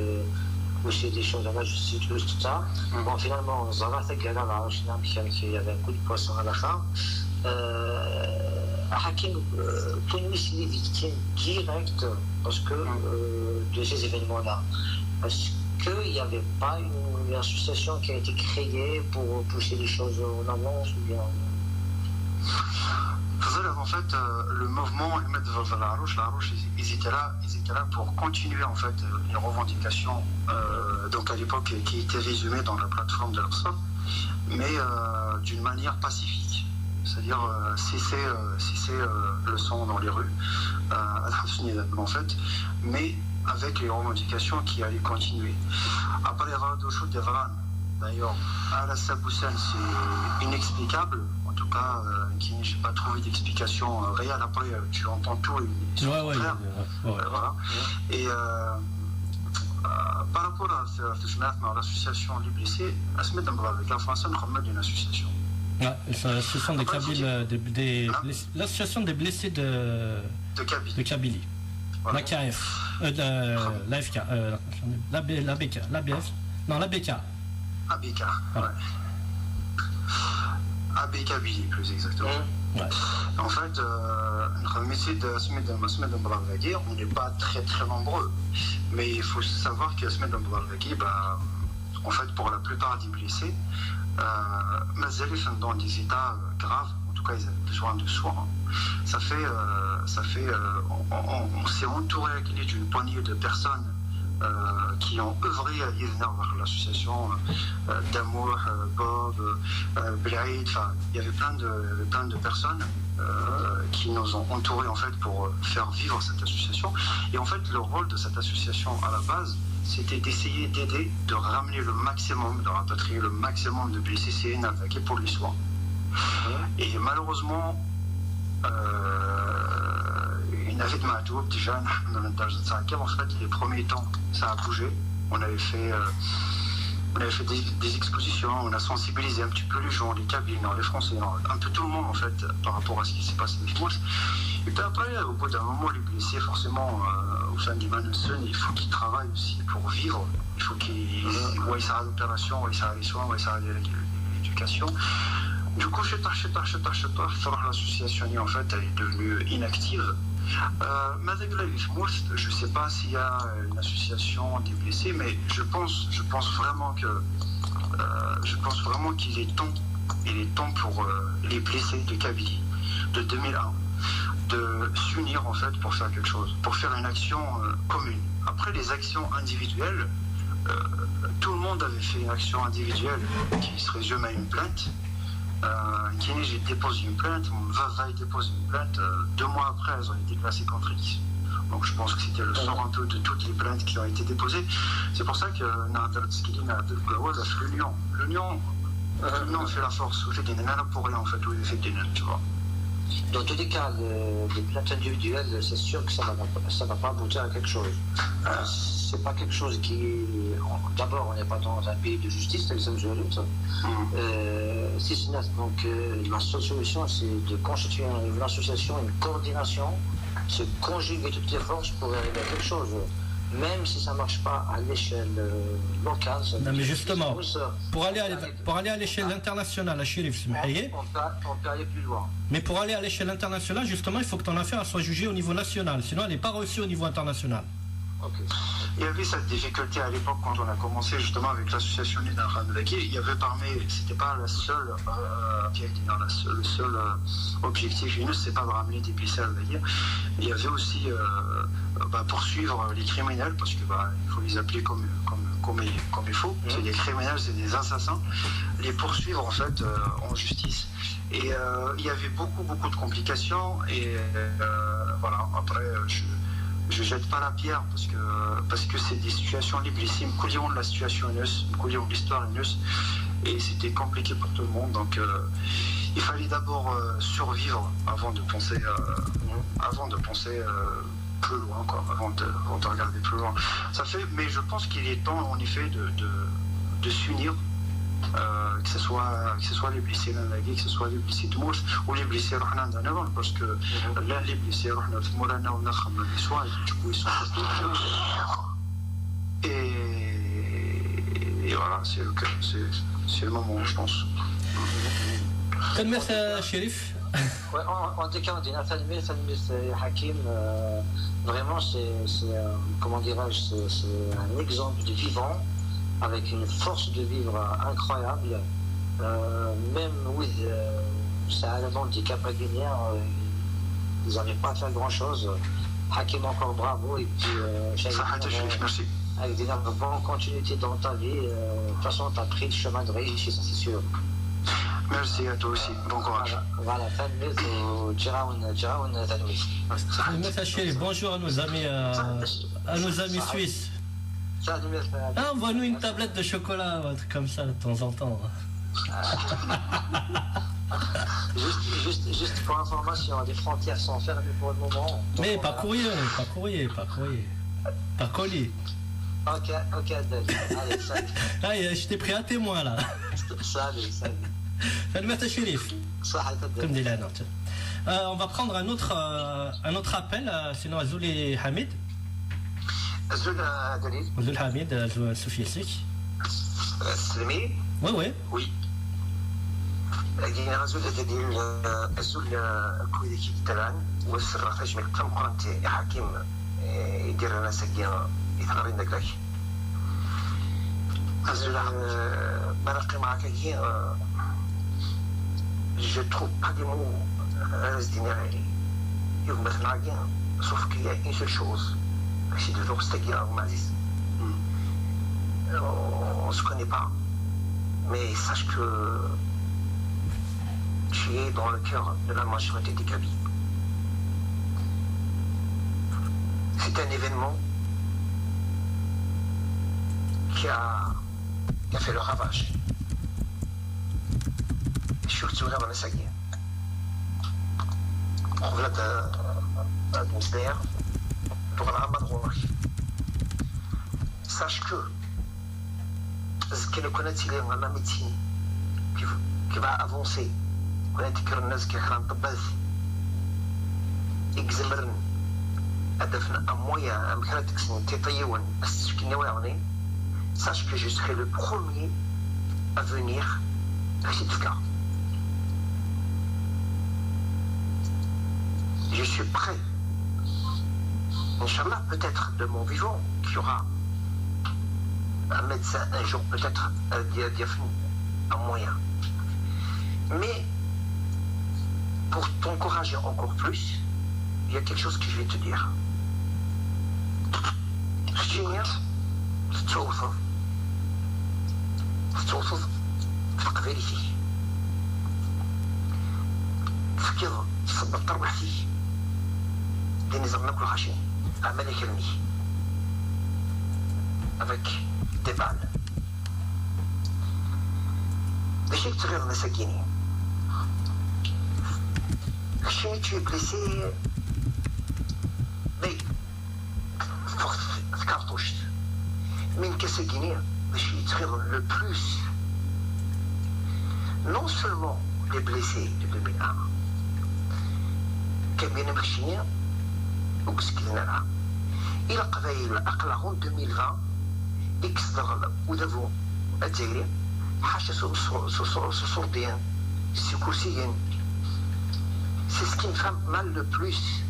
aussi des choses à la justice, tout ça. Bon, finalement, il y avait un coup de poisson à la fin. Hakim, connu ici les victimes directes parce que de ces événements-là. Est-ce qu'il n'y avait pas une association qui a été créée pour pousser les choses en avance ou bien... En fait, le mouvement la Roche, ils étaient là pour continuer en fait les revendications, donc à l'époque qui étaient résumées dans la plateforme de l'Arsa, mais d'une manière pacifique. C'est-à-dire cesser le sang dans les rues, en fait, mais avec les revendications qui allaient continuer. Après les Radochou de Vran, d'ailleurs, à la Saboussen, c'est inexplicable. En tout cas, je n'ai pas trouvé d'explication réelle. Après, tu entends tout. Voilà. Et par rapport à l'association des blessés, la France a une association. Ouais, ce sont des Kabyles, l'association des blessés de Kabylie. Voilà. La KF, l'AFK, l'ABF, non, l'ABK. ABK, ouais. Abbé Kabylie, plus exactement. Ouais. En fait, on n'est pas très très nombreux. Mais il faut savoir que Smed Mbaravagui, en fait, pour la plupart des blessés, Mazali sont dans des états graves. En tout cas, ils avaient besoin de soins. Ça fait, on s'est entouré d'une poignée de personnes qui ont œuvré à l'association d'amour, Bob, Blaïd. Enfin, il y avait plein de personnes qui nous ont entourés en fait pour faire vivre cette association. Et en fait, le rôle de cette association à la base, c'était d'essayer d'aider, de ramener le maximum, de rapatrier le maximum de blessés CNAVAK pour les soins. Et malheureusement, Navid Mahdoub, déjà, en fait, les premiers temps, ça a bougé. On avait fait des expositions, on a sensibilisé un petit peu les gens, les Kabyles, les Français, un peu tout le monde en fait, par rapport à ce qui s'est passé avec moi. Et puis après, au bout d'un moment, les blessés, forcément, au sein du Manusson, il faut qu'ils travaillent aussi pour vivre. Il faut qu'ils à l'opération, à les soins, à l'éducation. Du coup, l'association, en fait, elle est devenue inactive. Je ne sais pas s'il y a une association des blessés, mais je pense vraiment qu'il est temps pour les blessés de Kabylie de 2001 de s'unir en fait pour faire quelque chose, pour faire une action commune. Après les actions individuelles, tout le monde avait fait une action individuelle qui se résume à une plainte. J'ai déposé une plainte, Vava dépose une plainte, 2 mois après elles ont été classées contre X. Donc je pense que c'était le sort un peu de toutes les plaintes qui ont été déposées. C'est pour ça que l'union fait la force, fait des nanas pour rien en fait, il fait des nanas, tu vois. Dans tous les cas, les plaintes individuelles, c'est sûr que ça ne va pas aboutir à quelque chose. C'est pas quelque chose qui... D'abord, on n'est pas dans un pays de justice, tel que ça vous avez dit. Si ce n'est donc la seule solution, c'est de constituer une association, une coordination, se conjuguer toutes les forces pour arriver à quelque chose. Même si ça ne marche pas à l'échelle locale. Non, mais justement, pour aller à l'échelle internationale, à Chérif, on peut aller plus loin. Mais pour aller à l'échelle internationale, justement, il faut que ton affaire soit jugée au niveau national. Sinon, elle n'est pas reçue au niveau international. Okay. Il y avait cette difficulté à l'époque quand on a commencé justement avec l'association Nidar Hamdaki. Il y avait c'était pas la seule, le seul objectif, c'est pas de ramener des blessés à Al-Bagir. Il y avait aussi poursuivre les criminels parce que il faut les appeler comme il faut. C'est des criminels, c'est des assassins. Les poursuivre en fait en justice. Et il y avait beaucoup de complications et voilà. Après je jette pas la pierre parce que c'est des situations librissimes, coulions de la situation coulions de l'histoire et c'était compliqué pour tout le monde. Donc il fallait d'abord survivre avant de penser plus loin, quoi, avant de regarder plus loin. Mais je pense qu'il est temps en effet de s'unir. Que ce soit les blessés d'Anagui, que ce soit les blessés de Mouss ou les blessés d'Anagui, parce que là, les blessés de Mourana ou Nakham, les soins, du coup, ils sont et voilà, c'est le moment, je pense. Merci, Chérif. En tout cas, on dit Hakim, vraiment, c'est comment dirais-je, c'est un exemple de vivant, avec une force de vivre incroyable. Même ça a un handicap guinéen, ils n'avaient pas à faire grand-chose. Hakim, encore bravo. Et puis, merci. Avec des bonnes continuités dans ta vie. De toute façon, tu as pris le chemin de réussite, ça c'est sûr. Merci à toi aussi. Bon courage. Voilà, bonjour à nos amis suisses. Envoie-nous une tablette de chocolat, un truc comme ça de temps en temps. Juste pour information, les frontières sont fermées pour le moment. Mais pas courrier. Par colis. Ok, allez, salut. Allez, je t'ai pris à témoin là. Salut. Salut, Chérif. Comme dit là, non. On va prendre un autre appel, sinon Azoul et Hamid. Azoul Dalil. Azoul Hamid, Azoul Sofiasik. Slimi. Oui. Oui. يعني غزول ديال الزول الكويدي كيتلان وسر فاش من كم قرنت حكيم يدير انا ساكين يتغرين داك غزول باقي معاك كي je trouve pas des mots يوم مثلا كاع sauf qu'il y a une seule chose c'est de toujours c'est à Maziz on se connaît pas mais sache que tu es dans le cœur de la majorité des Kabyles. C'est un événement qui a fait le ravage. Surtout là, on est ولاد المزدير دوغ العمر غورك sache que كانوا كنت لي انا ميتين كيف افونسي كنت تكر الناس كيخران طباز اكزمرن هدفنا امويا ام كانت تكسن تيطيون استشكينا واغني sache que je serai le premier à venir à cette cas. Je suis prêt, Inch'Allah, peut-être de mon vivant, qu'il y aura un médecin un jour, peut-être un moyen. Mais pour t'encourager encore plus, il y a quelque chose que je vais te dire. avec des balles. باش تغير المساكين الشيء tu es blessé بي في كارتوش من كساكينية باش تغير le plus non seulement les blessés de 2001 كاملين مخشيين وكسكينا إلى قبائل أقلهم 2020 إكسدر ودفو الجزائري حاشا صوردين سيكورسيين. C'est ce qui me fait mal le plus.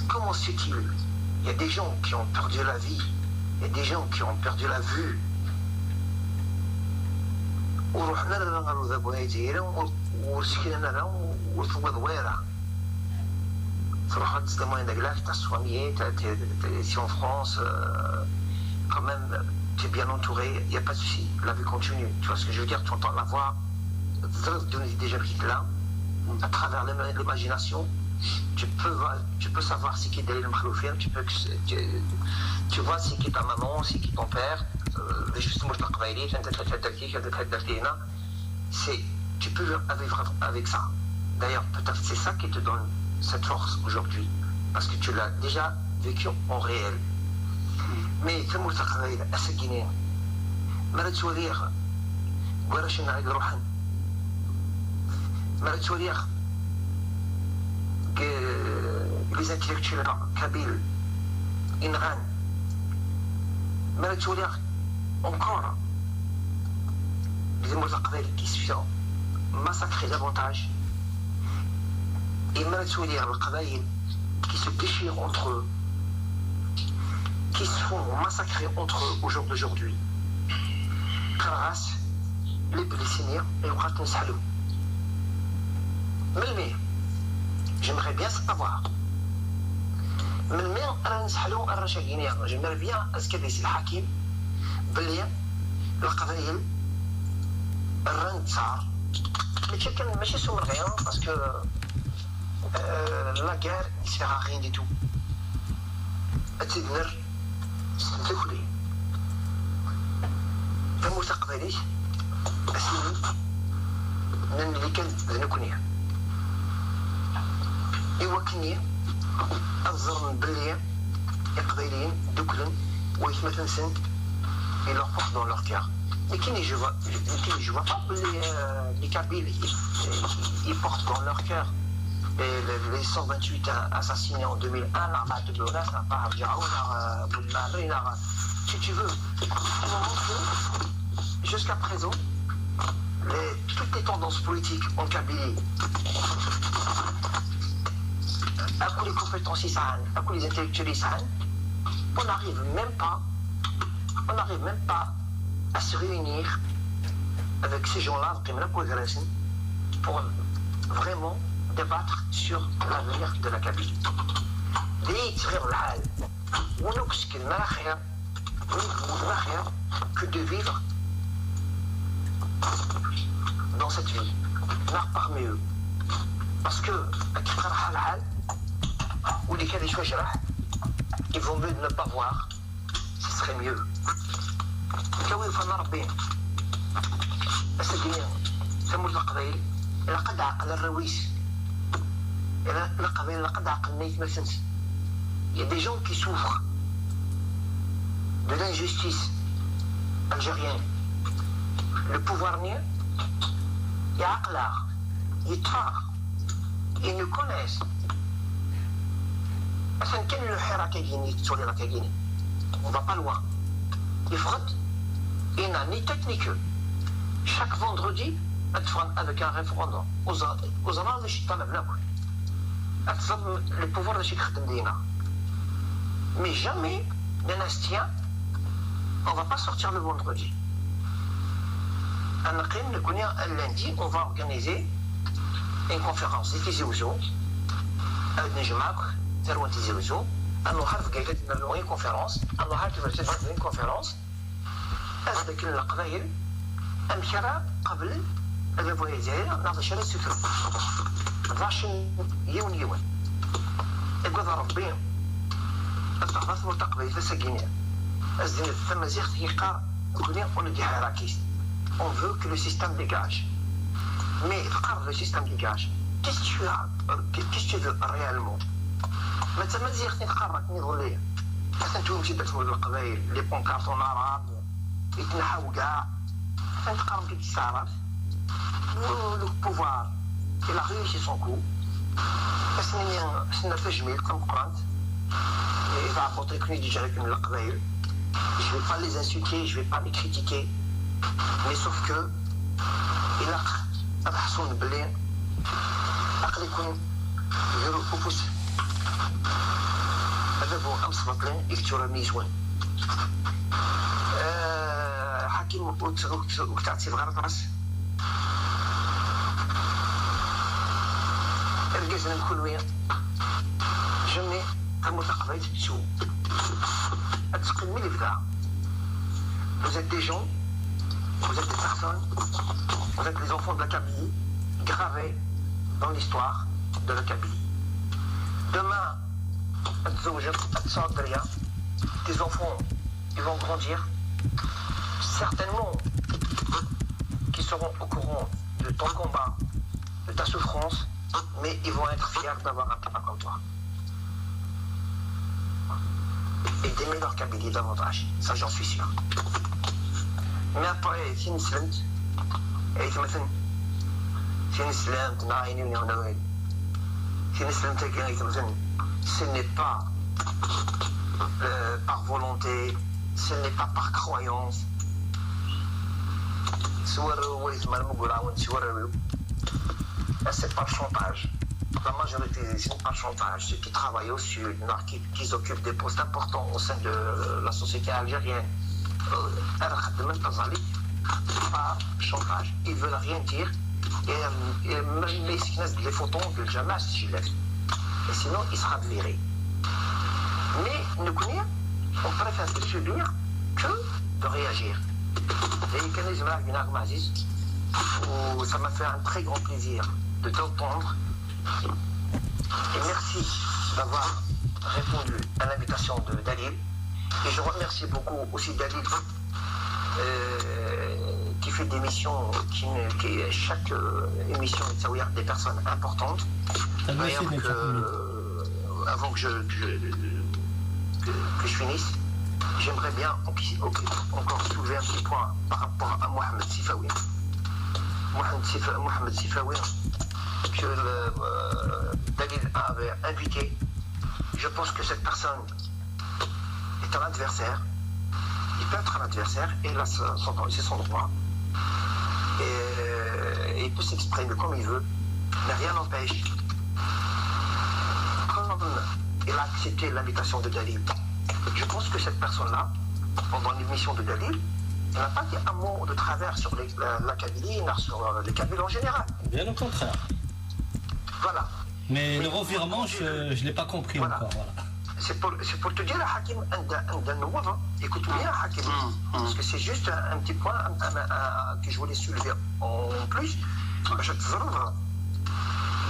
Comment se fait-il? Il y a des gens qui ont perdu la vie, il y a des gens qui ont perdu la vue. ورحنا لنا غير ذابوها الجزائر وسكننا لنا وثوى ضويرة. C'est moins d'aglac, tu as soigné, tu es ici en France, quand même, tu es bien entouré, il n'y a pas de souci, la vie continue. Tu vois ce que je veux dire, tu entends la voix, déjà là, à travers l'imagination, tu peux savoir c'est qui est derrière le Mkhloufien, tu vois c'est qui est ta maman, c'est qui est ton père, tu peux vivre avec ça. D'ailleurs, peut-être c'est ça qui te donne cette force aujourd'hui, parce que tu l'as déjà vécu en réel. Mais ثم تقرير أسجنين مرة توريخ ورش نعيد روحن مرة توريخ les intellectuels kabyles إنغان مرة توريخ encore les متقبل qui se font massacrer davantage. Et malgré les Qabaïl qui se déchirent entre eux, qui se font massacrer entre eux au jour d'aujourd'hui. Karas, les Palestiniens et Ouattons Salou. Mais, j'aimerais bien savoir. J'aimerais bien est-ce qu'il y a des Hakim, Belia, le Qabaïl, Rand Tsar. Mais chacun ne m'achète sur rien parce que. La guerre ne sert à rien du tout. التدمير ستدخلي فمستقبلي أسيني من اللي كان ذنكني يوكني أنظر بلي القبائليين دكلن ويثمثن سن et leur porte dans leur cœur. Mais qui ne vois pas les Kabyles ils portent dans leur cœur les 128 assassinés en 2001, si tu veux, jusqu'à présent, toutes les tendances politiques en Kabylie, à quoi les compétences à quoi les intellectuels on n'arrive même pas à se réunir avec ces gens-là pour vraiment débattre sur l'avenir de la Kabylie. Que de vivre dans cette vie, parmi eux. Parce que, ou les cas des choix, il vaut mieux de ne pas voir, ce serait mieux. كوي فانا ربي أسدني ثمود القبائل لقد عقل الرويس القبائل لقد عقل نيت مثلا. Il y a des gens qui souffrent de l'injustice algérienne. Le pouvoir niais, il y a Aklar, ils nous connaissent. On ne va pas loin. Il frottent, il n'a ni tête ni queue. Chaque vendredi, avec un référendum, aux annales de Chitalabnak, le pouvoir de Chikhdemdina. Mais jamais, les Nastiens, on ne va pas sortir le vendredi. Un lundi, on va organiser une conférence. Une conférence. Une conférence. هذاك القبائل أمشرا قبل الرواية ديالها ناضي شرا السفر 12 يوم يقول ربي التقاط والتقبيل فسقيني الزين ثم زيخت يقار كوني on dit hierarchiste on veut que le système dégage mais فقر le système dégage qu'est-ce que tu veux réellement ما تما زيخت يقرك نقول ليه مثلا انتم مشيتوا تقولوا القبائل لي بونكارتون عرب يتنحوا كاع تنتقارن كي تستعرض لو بوفوار il a réussi son coup سنة تجميل كم قرانت إذا عبطي كوني ديجا لكم القبائل je vais pas les insulter je vais pas les critiquer mais sauf que إلا أبحثون بلي أقل يكون يديروا أوبوس هذا بو أمس بطلين يكتورا ميزون حكيم وكتعطي بغير راس الجزء كل وين جمي المتقبلات بسو أتقل ملي بدا vous êtes des gens vous êtes des personnes vous êtes les enfants de la Kabylie gravés dans l'histoire de la Kabylie demain tes enfants ils vont grandir certainement qui seront au courant de ton combat, de ta souffrance, mais ils vont être fiers d'avoir un papa comme toi. Et d'aimer leur Kabylie davantage, ça j'en suis sûr. Mais après, si une slint, et مثلا si une slint, نعيني ونعوي si une slint مثلا ce n'est pas par volonté, ce n'est pas par croyance. C'est pas le chantage. La majorité, c'est pas le chantage. Ceux qui travaillent au sud, qui occupent des postes importants au sein de la société algérienne, pas chantage. Ils veulent rien dire. Et même les photos de jamais et sinon, il sera viré. Mais nous connaissons, on préfère se subir que de réagir. Et ça m'a fait un très grand plaisir de t'entendre. Et merci d'avoir répondu à l'invitation de Dalil. Et je remercie beaucoup aussi Dalil qui fait des émissions, chaque émission est des personnes importantes. Avant que je finisse, j'aimerais bien encore soulever un petit point par rapport à Mohamed Sifawi. Mohamed Sifawi, que Dalil avait invité. Je pense que cette personne est un adversaire. Il peut être un adversaire, et là, c'est son droit. Et il peut s'exprimer comme il veut, mais rien n'empêche. Comme il a accepté l'invitation de Dalil, je pense que cette personne-là, pendant l'émission de Dalil, elle n'a pas dit un mot de travers sur la Kabylie, sur les Kabyles en général. Bien au contraire. Voilà. Mais le revirement, je ne l'ai pas compris encore. Voilà. C'est pour te dire, Hakim, écoute bien, Hakim, parce que c'est juste un petit point que je voulais soulever en plus. Je te trouve,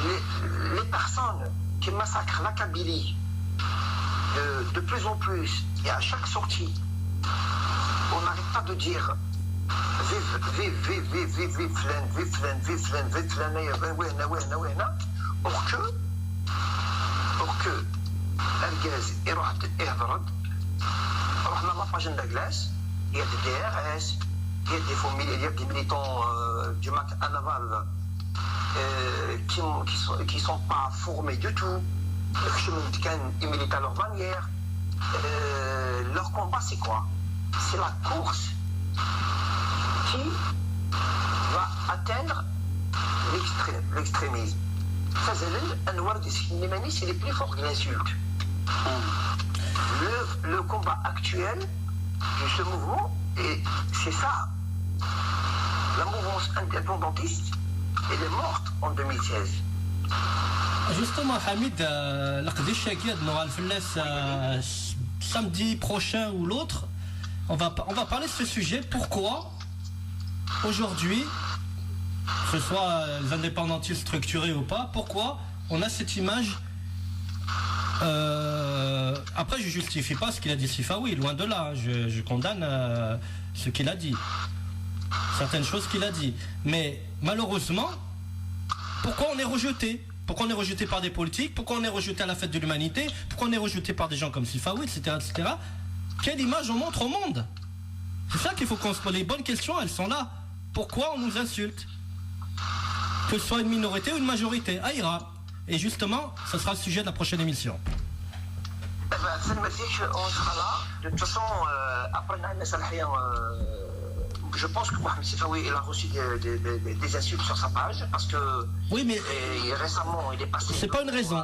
les personnes qui massacrent la Kabylie de plus en plus, et à chaque sortie, on n'arrête pas de dire vive flan, or que الغاز يروح يهضرد رحنا لاباجين de glace, il y a des DRS, il y a des militants du MAC à Naval qui sont pas formés du tout, ils militent à leur manière. Leur combat c'est quoi? C'est la course qui va atteindre l'extrémisme. C'est les plus forts de l'insulte. Le combat actuel de ce mouvement, et c'est ça. La mouvance indépendantiste, elle est morte en 2016. Justement, Hamid, samedi prochain ou l'autre, on va parler de ce sujet. Pourquoi aujourd'hui, que ce soit les indépendantistes structurés ou pas, pourquoi on a cette image après je justifie pas ce qu'il a dit Sifawi, loin de là, je condamne ce qu'il a dit, certaines choses qu'il a dit, mais malheureusement pourquoi on est rejeté? Pourquoi on est rejeté par des politiques? Pourquoi on est rejeté à la fête de l'humanité? Pourquoi on est rejeté par des gens comme Sifawi, etc., etc. Quelle image on montre au monde? C'est ça qu'il faut qu'on se pose. Les bonnes questions, elles sont là. Pourquoi on nous insulte? Que ce soit une minorité ou une majorité, Aïra. Et justement, ce sera le sujet de la prochaine émission. Ça me dit qu'on sera là. De toute façon, après je pense que Mohamed Sifawi il a reçu des insultes sur sa page parce que oui, mais récemment il est passé. C'est pas une raison.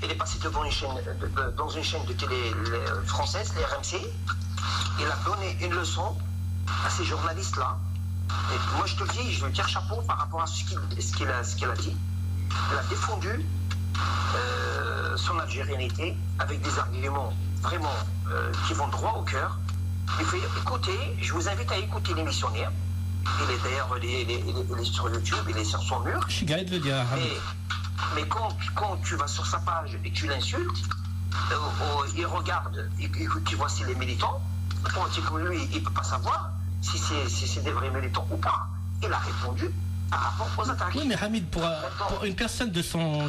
Il est passé devant dans une chaîne de télé française, les RMC. Il a donné une leçon à ces journalistes-là. Et moi je te le dis, je veux dire chapeau par rapport à ce qu'il a dit. Il a défendu son algérianité avec des arguments vraiment qui vont droit au cœur. Il faut écouter, je vous invite à écouter l'émissionnaire. Il est d'ailleurs il est sur YouTube, il est sur son mur. Je suis de le dire. Mais quand tu vas sur sa page et que tu l'insultes, il regarde et tu vois si les militants, comme lui, il ne peut pas savoir si c'est des vrais militants ou pas. Il a répondu par rapport aux attaques. Oui, mais Hamid, pour une personne de son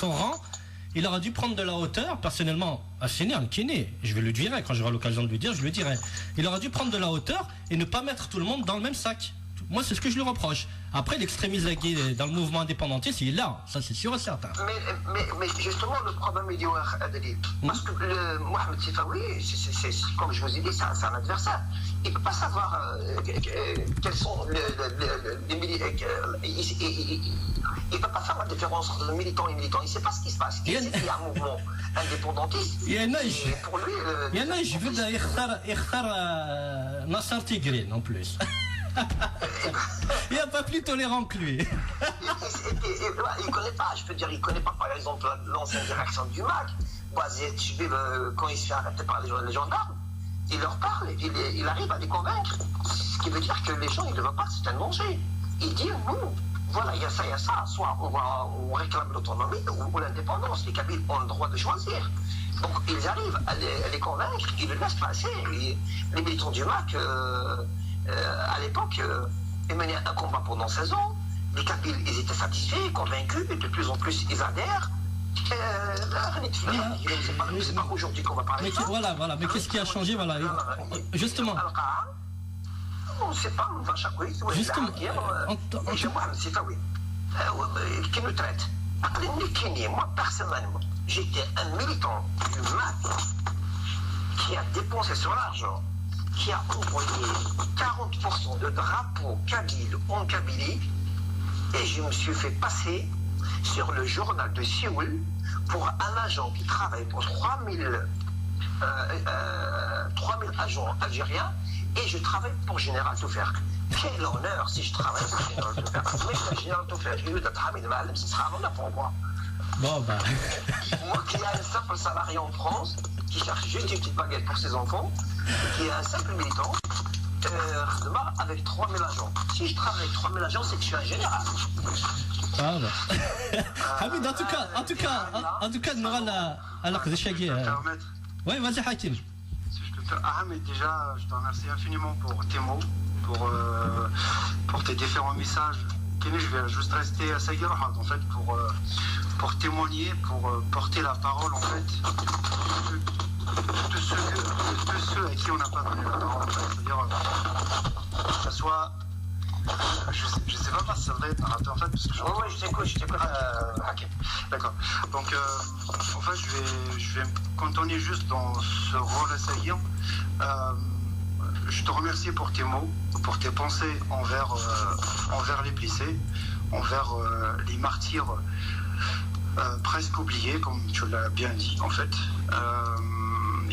rang, il aura dû prendre de la hauteur, personnellement, à Sénéal, qui est né, je vais le dire, quand j'aurai l'occasion de lui dire, je le dirai. Il aura dû prendre de la hauteur et ne pas mettre tout le monde dans le même sac. Moi, c'est ce que je lui reproche. Après, l'extrémisme dans le mouvement indépendantiste, il est là, ça c'est sûr et certain. Mais justement, le problème, il est où, parce que Mohamed Sifawi, comme je vous ai dit, c'est un adversaire. Il ne peut pas savoir quels sont les militants. Il ne peut pas faire la différence entre militant et militant. Il ne sait pas ce qui se passe. Il sait qu'il y a un mouvement indépendantiste. Il y a un âge. Pour lui, il y a un âge, je veux dire, Nassar Tigrin en plus. Il n'y a pas plus tolérant que lui. Il ne connaît pas, je peux dire, il ne connaît pas par exemple l'ancienne direction du MAC. Quand il se fait arrêter par les gendarmes, il leur parle, il arrive à les convaincre. Ce qui veut dire que les gens, ils ne veulent pas, c'est un danger. Il dit, nous, voilà, il y a ça, soit on réclame l'autonomie ou l'indépendance. Les Kabyles ont le droit de choisir. Donc ils arrivent à les convaincre, ils le laissent passer. Les militants du MAC, à l'époque, ils menaient un combat pendant 16 ans. Les Kabyles, ils étaient satisfaits, convaincus, et de plus en plus, ils adhèrent. C'est pas aujourd'hui qu'on va parler. Voilà, mais qu'est-ce qui a changé, voilà, justement. On ne sait pas, on va chaque week. Justement, c'est pas oui. Qui nous traite. Moi, personnellement, j'étais un militant du MAC qui a dépensé son argent qui a envoyé 40% de drapeaux kabyles en Kabylie, et je me suis fait passer sur le journal de Séoul pour un agent qui travaille pour 3000 agents algériens, et je travaille pour Général Touferk. Quel honneur si je travaille pour Général Touferk. Mais le Général Touferk, il ce sera un honneur pour moi. Bon, bah. Moi qui ai un simple salarié en France, qui cherche juste une petite baguette pour ses enfants, qui est un simple militant, avec 3000 agents. Si je travaille avec 3000 agents, c'est que je suis un général. Ah bah. Hamid, en tout cas, on aura la Khadishagi. Oui, vas-y, Hakim. Si je peux faire. Ahmed, déjà, je te remercie infiniment pour tes mots, pour tes différents messages. Kenny, je vais juste rester à Saïra, en fait, pour témoigner, pour porter la parole, en fait, de ceux à qui on n'a pas donné la parole, en fait. C'est-à-dire, que ce soit. Je sais pas si ça devrait être narrateur, en fait, parce que je t'écoute, Hakim. D'accord. Donc, en fait, je vais me cantonner juste dans ce rôle à Saïr. Je te remercie pour tes mots, pour tes pensées envers les blessés, envers les martyrs presque oubliés, comme tu l'as bien dit, en fait.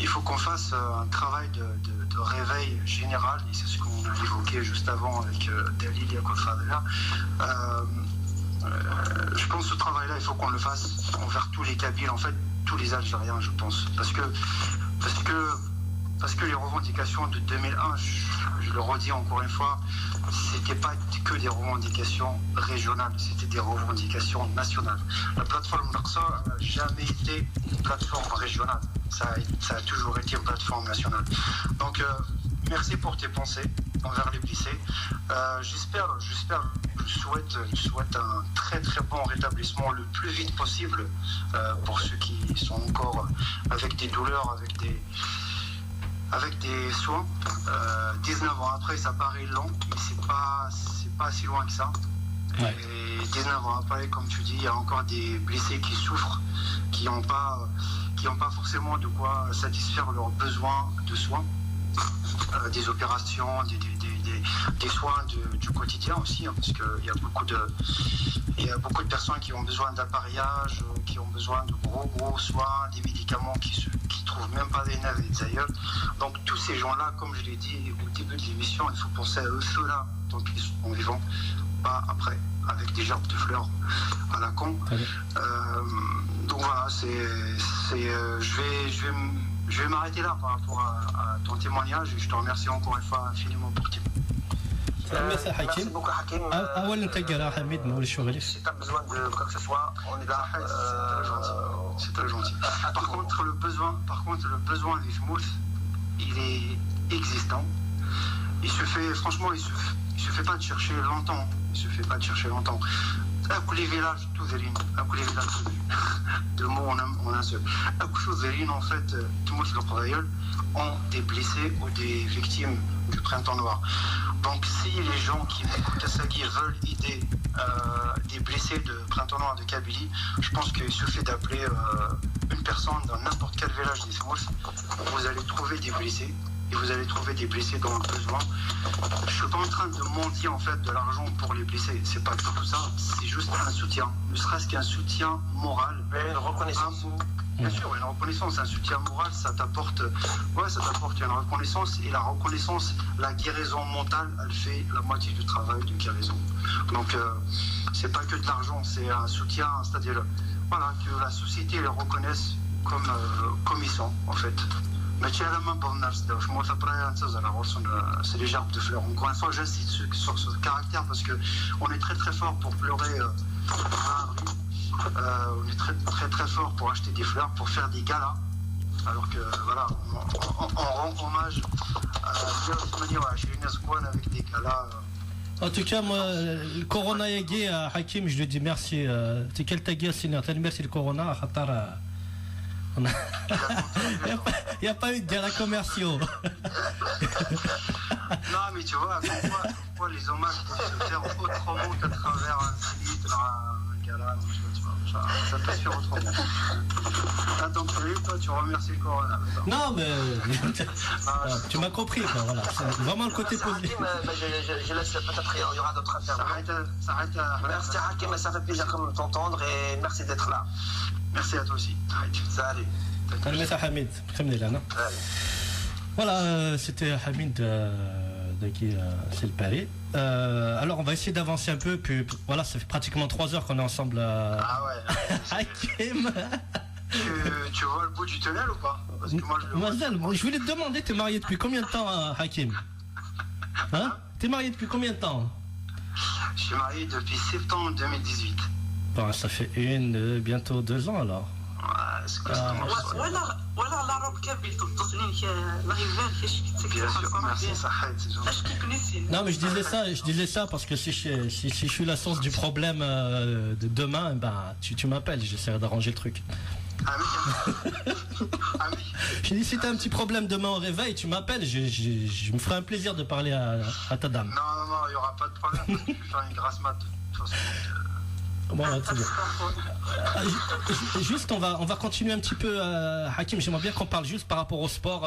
Il faut qu'on fasse un travail de réveil général, et c'est ce qu'on a évoqué juste avant avec Dalil Yakoufadela. Je pense que ce travail-là, il faut qu'on le fasse envers tous les Kabyles, en fait, tous les Algériens, je pense. Parce que les revendications de 2001, je le redis encore une fois, c'était pas que des revendications régionales, c'était des revendications nationales. La plateforme Naqsa n'a jamais été une plateforme régionale, ça a toujours été une plateforme nationale. Donc, merci pour tes pensées envers les blessés. Je souhaite un très très bon rétablissement le plus vite possible pour ceux qui sont encore avec des douleurs, avec des soins. 19 ans après, ça paraît long, mais c'est pas si loin que ça. Ouais. Et 19 ans après, comme tu dis, il y a encore des blessés qui souffrent, qui n'ont pas forcément de quoi satisfaire leurs besoins de soins, des opérations, des soins du quotidien aussi, hein, parce qu'il y a beaucoup de personnes qui ont besoin d'appareillage, qui ont besoin de gros soins, des médicaments qui trouvent même pas des nerfs et des aïeuls. Donc tous ces gens-là, comme je l'ai dit au début de l'émission, il faut penser à eux ceux-là, tant qu'ils sont vivants, pas après, avec des gerbes de fleurs à la con. Donc voilà, je vais m'arrêter là par rapport à ton témoignage, et je te remercie encore une fois infiniment pour tes mots. Merci beaucoup, Hakim. Si tu as besoin de quoi que ce soit, on est là. C'est très gentil. Par contre, le besoin des Jmouth, il est existant. Il se fait pas de chercher longtemps. Les villages, tous les lignes. Deux mots en un seul. En fait, tout le monde ont des blessés ou des victimes du printemps noir. Donc si les gens qui m'écoutent à Sagui veulent aider des blessés de printemps noir de Kabylie, je pense qu'il suffit d'appeler une personne dans n'importe quel village des Smouth. Vous allez trouver des blessés, et vous allez trouver des blessés dans le besoin. Je suis pas en train de mendier en fait de l'argent pour les blessés, c'est pas du tout ça, c'est juste un soutien, ne serait-ce qu'un soutien moral, une reconnaissance. Bien sûr, une reconnaissance, un soutien moral, ça t'apporte une reconnaissance, et la reconnaissance, la guérison mentale, elle fait la moitié du travail de guérison. Donc c'est pas que de l'argent, c'est un soutien, c'est-à-dire voilà, que la société les reconnaisse comme ils sont en fait. Mais tu as la main pour c'est les gerbes de fleurs. Encore une fois, j'insiste sur ce caractère parce qu'on est très très fort pour pleurer on est très très très fort pour acheter des fleurs, pour faire des galas. Alors que voilà, on rend hommage à avec des galas. En tout cas, moi, le Corona Yagi à Hakim, je lui dis merci. C'est quel tagui merci le Corona. Il n'y a pas eu de dialogue commerciaux. Non, mais tu vois, pourquoi les hommages peuvent se faire autrement qu'à travers un site, un gala, tu vois. Ça peut se faire autrement. Attends, toi, tu remercies le Corona. Non, mais tu m'as compris, quoi. Voilà. C'est vraiment le côté positif. Je laisse peut-être, il y aura d'autres affaires. Merci Hakim, ça fait plaisir de t'entendre et merci d'être là. Merci à toi aussi. Salut. Salut Hamid. Voilà, c'était Hamid qui c'est le Paris. Alors on va essayer d'avancer un peu, puis voilà, ça fait pratiquement 3 heures qu'on est ensemble. Ah ouais. Hakim. Tu vois le bout du tunnel ou pas? Parce que moi je voulais te demander, t'es marié depuis combien de temps, Hakim? Hein? T'es marié depuis combien de temps? Je suis marié depuis septembre 2018. Bon, ça fait bientôt 2 ans alors. ولا العرب كابل تصنين لا يبان كيش Non mais je disais ça parce que si je suis la source du problème de demain, ben tu m'appelles, j'essaierai d'arranger le truc. Ah oui. Je dis si t'as un petit problème demain au réveil, tu m'appelles, je me ferai un plaisir de parler à ta dame. Non, il n'y aura pas de problème parce que je vais faire une grasse mat de toute façon. Bon, très bien. Juste, on va continuer un petit peu, Hakim. J'aimerais bien qu'on parle juste par rapport au sport.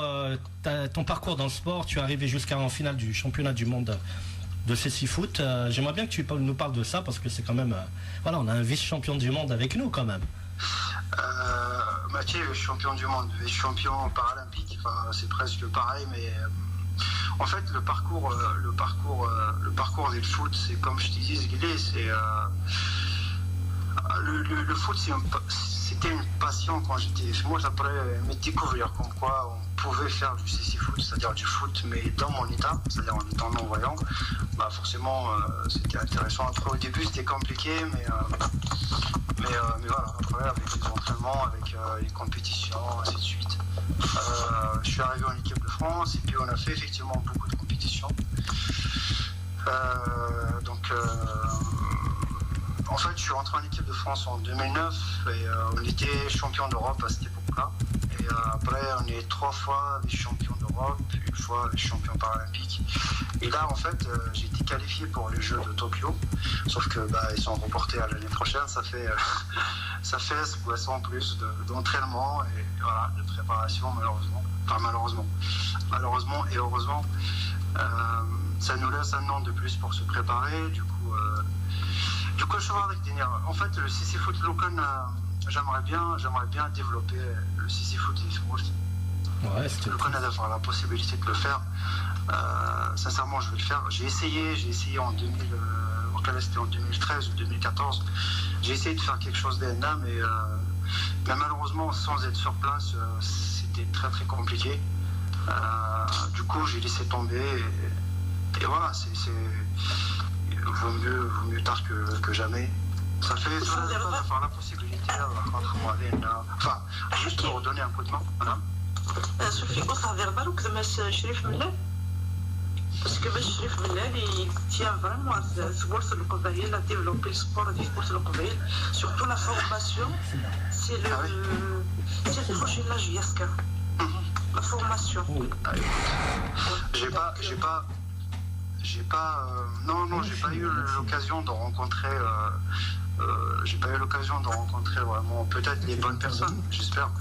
Ton parcours dans le sport, tu es arrivé jusqu'en finale du championnat du monde de cécifoot. J'aimerais bien que tu nous parles de ça parce que c'est quand même, voilà, on a un vice-champion du monde avec nous quand même. Mathieu, champion du monde, vice-champion paralympique. Enfin, c'est presque pareil, mais en fait, le parcours du foot, c'est comme je te disais, c'est le foot, c'était une passion quand j'étais. Moi, j'apprenais à découvrir comme quoi on pouvait faire du CC-foot, c'est-à-dire du foot, mais dans mon état, c'est-à-dire en étant non-voyant. Bah forcément, c'était intéressant. Après, au début, c'était compliqué, mais voilà, après, avec les entraînements, avec les compétitions, ainsi de suite. Je suis arrivé en équipe de France et puis on a fait effectivement beaucoup de compétitions. En fait, je suis rentré en équipe de France en 2009 et on était champion d'Europe à cette époque-là. Et après, on est 3 fois vice-champion d'Europe, une fois vice-champion paralympique. Et là, en fait, j'ai été qualifié pour les Jeux de Tokyo. Sauf que ils sont reportés à l'année prochaine. Ça fait en plus d'entraînement et voilà, de préparation, malheureusement. Enfin, malheureusement et heureusement. Ça nous laisse un an de plus pour se préparer. Du coup, je suis avec Denier. En fait, le CC Foot Locan, j'aimerais bien développer le CC Foot e-foot. Ouais, le Canada avoir la possibilité de le faire. Sincèrement, je vais le faire. J'ai essayé en 2013 ou 2014. J'ai essayé de faire quelque chose d'ENA, mais malheureusement, sans être sur place, c'était très très compliqué. Du coup, j'ai laissé tomber. Et voilà, vaut mieux tard que jamais. Ça fait avoir la possibilité enfin, juste pour redonner un coup de main. Sophie, au travers de l'eau, Chérif Mellal, parce que Chérif Mellal, il tient vraiment à développer le sport du sport local, surtout la formation. C'est le projet de la JSK. La formation. J'ai pas eu l'occasion de rencontrer. J'ai pas eu l'occasion de rencontrer vraiment peut-être les bonnes personnes. J'espère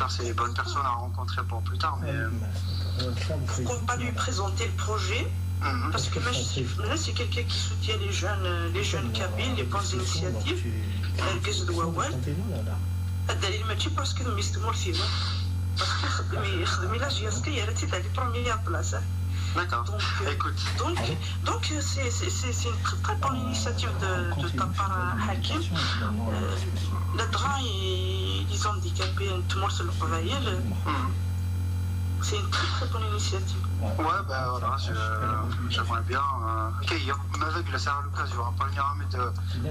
que c'est les bonnes personnes à rencontrer pour plus tard. Mais pourquoi pas lui présenter le projet? Parce que là, c'est quelqu'un qui soutient les jeunes kabyles, les bonnes initiatives. الدليل ماشي باسكو ما يستمر فيها باسكو يخدم لا جي اس كي هي اللي تاع لي بروميير بلاصه. D'accord. Donc c'est une très bonne initiative de ta part, Hakim. Le drap et les handicapés, tout le monde se le travaille. C'est une très très bonne initiative. Ouais, voilà, j'aimerais bien accueillir. Mais avec c'est à l'occasion, pas venir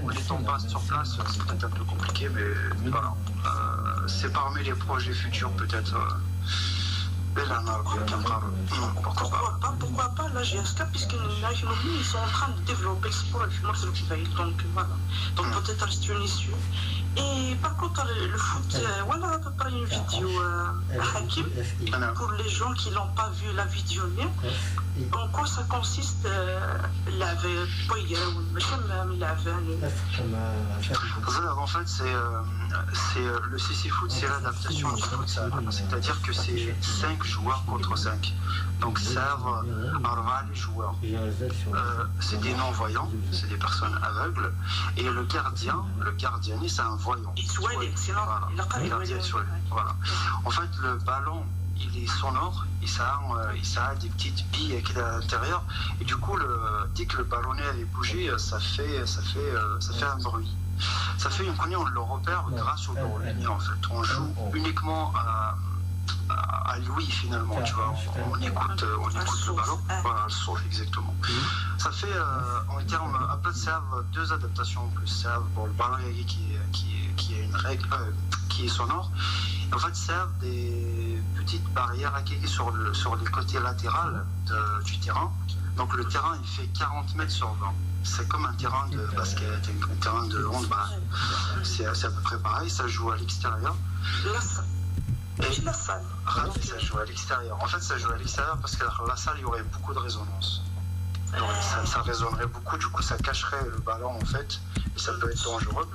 on est en passe sur place, c'est peut-être un peu compliqué, mais voilà. C'est parmi les projets futurs peut-être. Pourquoi pas la GSK, puisqu'ils sont en train de développer le sport et le donc voilà. Donc peut-être c'est une issue. Et par contre, le foot, voilà à peu près une vidéo Hakim, pour les gens qui n'ont pas vu la vidéo, en quoi ça consiste en fait, c'est le CC Foot, c'est l'adaptation du foot, c'est-à-dire que c'est 5 joueurs contre 5. Donc servent les joueurs. C'est des non-voyants, c'est des personnes aveugles. Et le gardien, c'est un voyant. Voilà. En fait, le ballon, il est sonore, et ça a des petites billes à l'intérieur. Et du coup, dès que le ballonnet avait bougé, ça fait un bruit. Ça fait une connerie, on le repère grâce au ballonnet, en fait. On joue uniquement à lui finalement, tu vois, on écoute le ballon, voilà, le souffle exactement. Ça fait en termes, après ça deux adaptations en plus, ça pour le ballon qui est une règle qui est sonore. Et en fait, ça des petites barrières sur les côtés latéraux du terrain. Donc le terrain il fait 40 mètres sur 20. C'est comme un terrain de basket, un terrain de handball. C'est à peu près pareil, ça joue à l'extérieur. Et la salle. Ça joue à l'extérieur. En fait, ça joue à l'extérieur parce que la salle, il y aurait beaucoup de résonance. Donc, ça résonnerait beaucoup, du coup, ça cacherait le ballon, en fait, et ça peut être dangereux.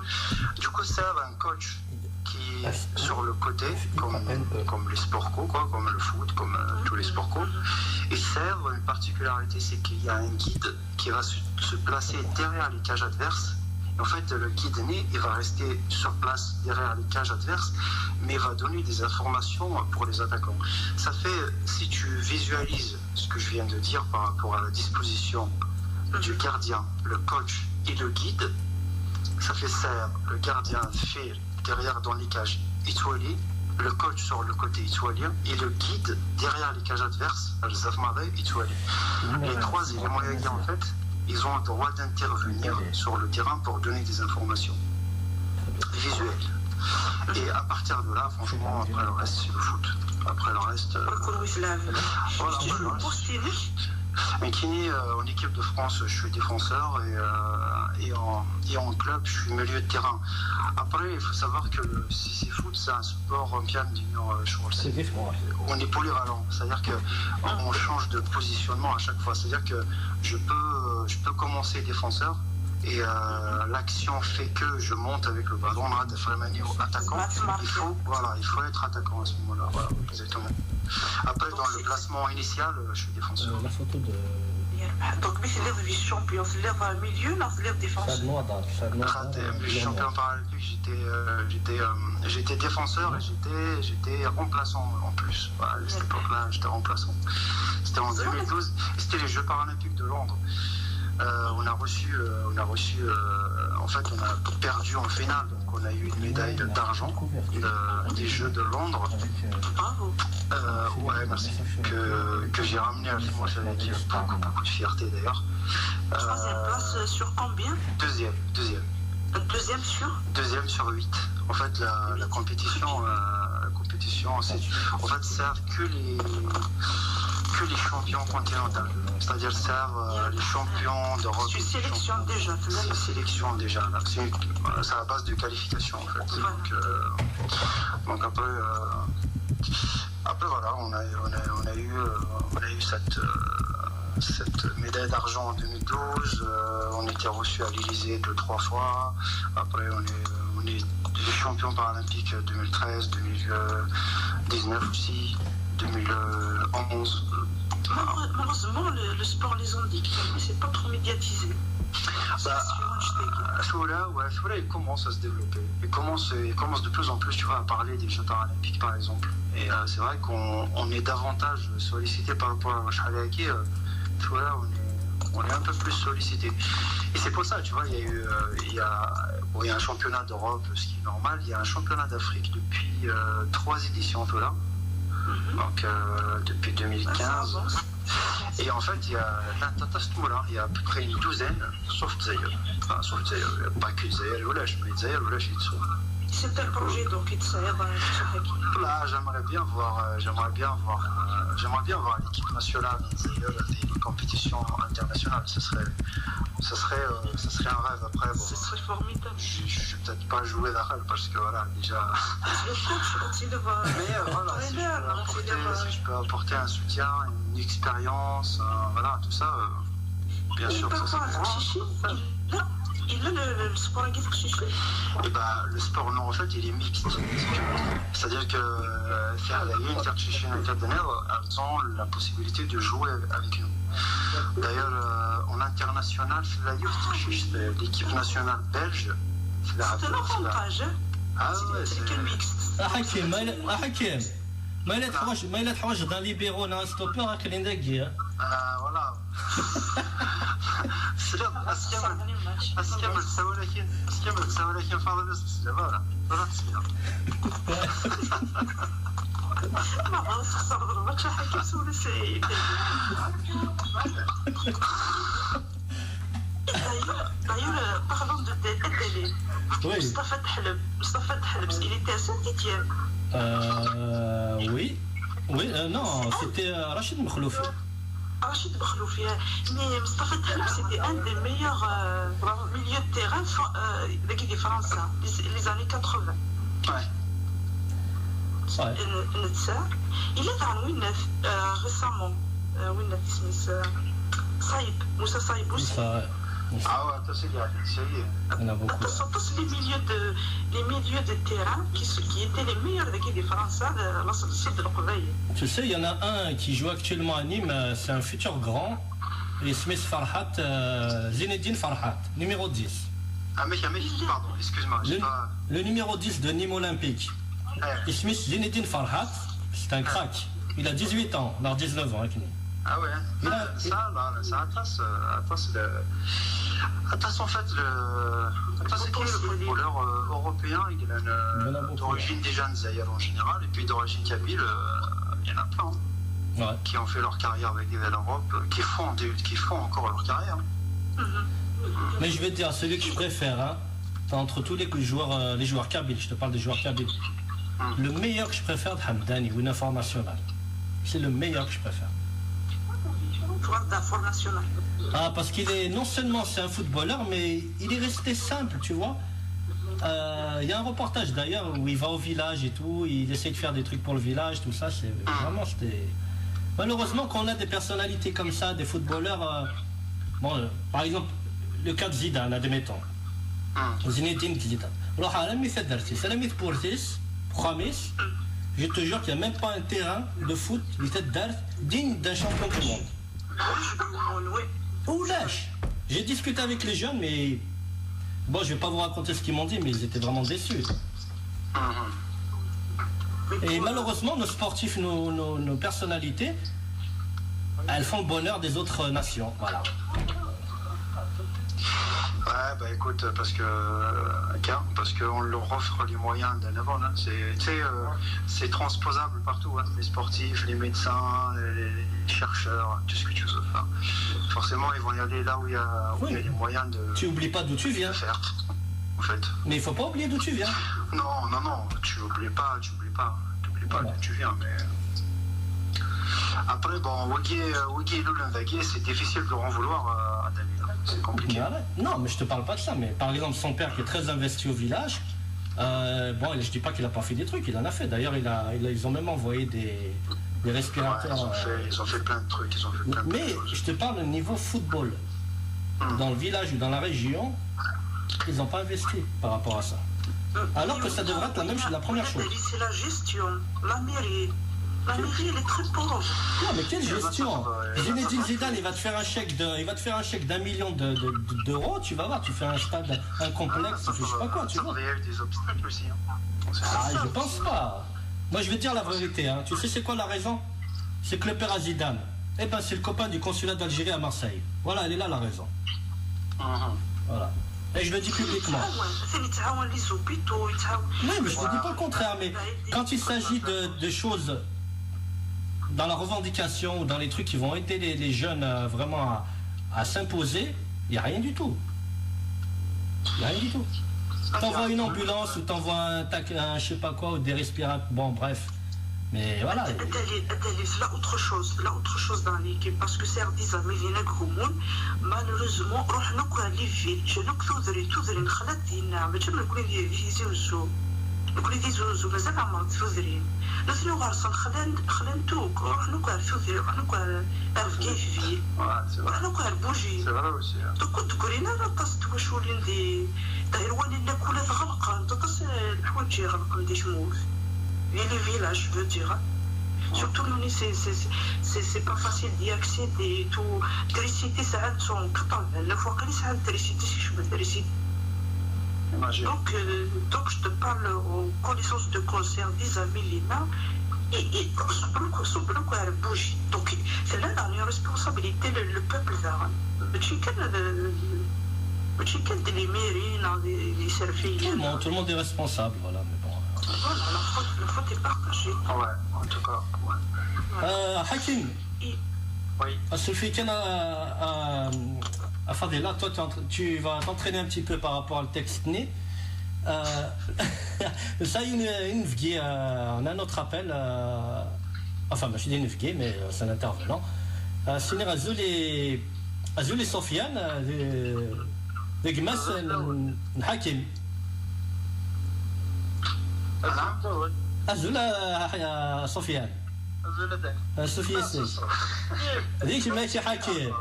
Du coup, ça a un coach qui est sur le côté, comme les sports co, quoi, comme le foot, comme tous les sports co. Et ça a une particularité, c'est qu'il y a un guide qui va se placer derrière les cages adverses. En fait, le guide né, il va rester sur place derrière les cages adverses, mais il va donner des informations pour les attaquants. Ça fait, si tu visualises ce que je viens de dire par rapport à la disposition du gardien, le coach et le guide, ça fait ça, le gardien fait derrière dans les cages étoilées, le coach sur le côté étoilé et le guide derrière les cages adverses, les afmarés étoilés. Les trois éléments en fait, ils ont le droit d'intervenir sur le terrain pour donner des informations visuelles. Et à partir de là, franchement, après le reste, c'est le foot. Après le reste... voilà. Mais Kini, en équipe de France, je suis défenseur et en club, je suis milieu de terrain. Après, il faut savoir que le CC Foot, c'est un sport bien on est polyvalent, c'est-à-dire qu'on change de positionnement à chaque fois. C'est-à-dire que je peux commencer défenseur et l'action fait que je monte avec le ballon, on a des attaquant. Il faut être attaquant à ce moment-là. Voilà, exactement. Après, dans le placement initial, je suis défenseur. La photo de... Donc, mais c'est les champions, c'est les milieu, non, c'est les défenseurs. Champion paralympique, j'étais défenseur et j'étais remplaçant en plus. Voilà, à cette époque-là, j'étais remplaçant. C'était en 2012, c'était les Jeux paralympiques de Londres. On a reçu, en fait, on a perdu en finale, donc on a eu une médaille d'argent des Jeux de Londres. Bravo. Ouais, merci. Que j'ai ramené à moi, ça avec beaucoup de fierté d'ailleurs. Troisième place sur combien? Deuxième. Deuxième sur 8. En fait, la compétition, c'est en fait, servent que les champions continentaux. C'est-à-dire servent les champions d'Europe. C'est une sélection déjà. C'est une sélection déjà. C'est à la base de qualification en fait. Donc après voilà, on a eu cette médaille d'argent en 2012. On était reçu à l'Élysée 2-3 fois. Après on est champion paralympique 2013, 2019 aussi, 2011. Malheureusement, le sport les indique, mais c'est pas trop médiatisé. Là, il commence à se développer. Il commence de plus en plus, tu vois, à parler des Jeux paralympiques, par exemple. Et c'est vrai qu'on est davantage sollicité par rapport à Shahaliaki. Tu vois, là, on est un peu plus sollicité. Et c'est pour ça, tu vois, il y a un championnat d'Europe, ce qui est normal. Il y a un championnat d'Afrique depuis 3 éditions, tout là. Donc, depuis 2015. Et en fait, il y a à peu près une douzaine, sauf Zaïre. Enfin, sauf Zaïre, pas que Zaïre, voilà, je mets Zaïre, voilà, je suis dessous. C'est un projet donc qui te sert là, j'aimerais bien voir l'équipe nationale des compétitions internationales. Ce serait ça serait un rêve. Après, bon, Ce serait formidable. je vais peut-être pas jouer la rêve parce que voilà, déjà. Le coach, Mais voilà, si je peux apporter un soutien, une expérience, voilà, tout ça, bien sûr, ça serait. Il a le sport à Chichi. Et bah, le sport, non, en fait, il est mixte. C'est-à-dire que Inter Chichi et Inter de Nègre, elles ont la possibilité de jouer avec nous. D'ailleurs, en international, c'est l'équipe nationale belge. C'est un avantage. Ah ouais, c'est mixte. Hakim, ما إلا تحوج d'un libéraux un stopper راك اللي ندقي. voilà. السلام اسكمل سوالكين فاضل السلام ولا تسمع ما خسر ضربة حكي سولي سيدي d'ailleurs parlons de télé Mustafa Thleb il était à Saint-Étienne oui non c'était Rachid Mkhloufi. Rachid Mkhloufi, mais Mustafa Thleb c'était un des meilleurs milieux de terrain de l'équipe de France, les années 80. Ouais. Il est à Winnet récemment. Winnet Saïb, Moussa Saïb aussi. Ah ouais, ça c'est bien. Il y en a beaucoup. Ce sont tous les milieux de terrain qui étaient les meilleurs de l'équipe de France de l'Association de l'Oqveille. Tu sais, il y en a un qui joue actuellement à Nîmes, c'est un futur grand. Il Smith Farhat, Zinedine Farhat, numéro 10. Ah mec, pardon, excuse-moi. Le numéro 10 de Nîmes Olympique. Et Smith Zinedine Farhat, c'est un crack. Il a 18 ans, alors 19 ans avec Nîmes. Ah ouais, ça attrace en fait le footballeur européen, il a d'origine déjà Zaïre en général, et puis d'origine kabyle, il y en a plein qui ont fait leur carrière avec les Europe, qui font encore leur carrière. Mais je vais te dire, celui que je préfère, entre tous les joueurs kabyles, je te parle des joueurs kabyles, le meilleur que je préfère de Hamdani, ou National National. C'est le meilleur que je préfère. Ah, parce qu'il est, non seulement c'est un footballeur, mais il est resté simple, tu vois. Il y a un reportage d'ailleurs où il va au village et tout, il essaie de faire des trucs pour le village, tout ça, c'est vraiment, c'était... Malheureusement, quand on a des personnalités comme ça, des footballeurs, par exemple, le cas de Zidane, admettons. Zinedine Zidane. Alors, je te jure qu'il n'y a même pas un terrain de foot digne d'un champion du monde. Ou lâche. J'ai discuté avec les jeunes, mais bon, je vais pas vous raconter ce qu'ils m'ont dit, mais ils étaient vraiment déçus. Et malheureusement, nos sportifs, nos personnalités, elles font le bonheur des autres nations. Voilà. Ouais, bah écoute, parce qu'on leur offre les moyens d'en avoir. C'est transposable partout, les sportifs, les médecins, les chercheurs, tout ce que tu veux faire. Forcément, ils vont y aller là où il y a les moyens de... Tu oublies pas d'où tu viens. Faire, en fait. Mais il faut pas oublier d'où tu viens. Non, tu oublies pas d'où tu viens, mais... Après, bon, Wiggy et Loulenvagé, c'est difficile de leur en vouloir à David. C'est compliqué. Non, mais je te parle pas de ça. Mais par exemple, son père qui est très investi au village, bon, je dis pas qu'il a pas fait des trucs, il en a fait. D'ailleurs, ils ont même envoyé des respirateurs. Ouais, ils ont fait plein de trucs. Mais je te parle au niveau football. Dans le village ou dans la région, ils n'ont pas investi par rapport à ça. Alors que ça devrait être la première chose. C'est la gestion, la mairie. La mairie, elle est très pauvre. Non, mais quelle gestion? Zinedine Zidane, il va te faire un chèque d'1 million d'euros, tu vas voir, tu fais un stade, un complexe, je sais pas quoi, tu vois. Il y a eu des obstacles aussi. Je pense pas. Moi, je vais te dire la vérité. Tu sais c'est quoi la raison? C'est que le père à Zidane, c'est le copain du consulat d'Algérie à Marseille. Voilà, elle est là la raison. Voilà. Et je le dis publiquement. Oui, mais je ne dis pas le contraire, mais quand il s'agit de choses dans la revendication ou dans les trucs qui vont aider les jeunes vraiment à s'imposer, il n'y a rien du tout. Il n'y a rien du tout. T'envoies une ambulance ou t'envoies un je sais pas quoi ou des respirateurs, bon bref. Mais voilà. Là, autre chose dans l'équipe, parce que c'est des amis qui sont malheureusement, nous avons les villes, je nous avons خلاتنا باش ما نقول يزوزو نقول يزوزو مازال عمرك تفوزرين نسلو غارصن خلانتوك نو كار فوزري نو كار عرف كيف في نو كار بوجي تقولين انا قصت واش ولي داير ولي كل غلق انت قص الحوايج غلق ندي شمول les villages, je veux dire. Surtout, c'est pas facile d'y accéder et tout. L'électricité, ça a son 14. La fois que ça a l'électricité, si je veux l'électricité. Donc, je te parle aux connaissances de concert des amis Lina. Et son bloc à la bougie. Donc, c'est là dans les responsabilités, le peuple d'Aran. Le chicken de les mairies, les services. Tout le monde est responsable, voilà. Voilà, la faute est partagée. Ouais, en tout cas, ouais. Hakim. Oui. Sophie, Fadela, toi, tu vas t'entraîner un petit peu par rapport au texte né. Ça, une vguie, on a un autre appel. Enfin, je dis une vguie, mais c'est un intervenant. C'est Azul et Sofiane, de Gmas, Hakim. أزول يا سفيان سفيان السيس هذيك ماشي حكي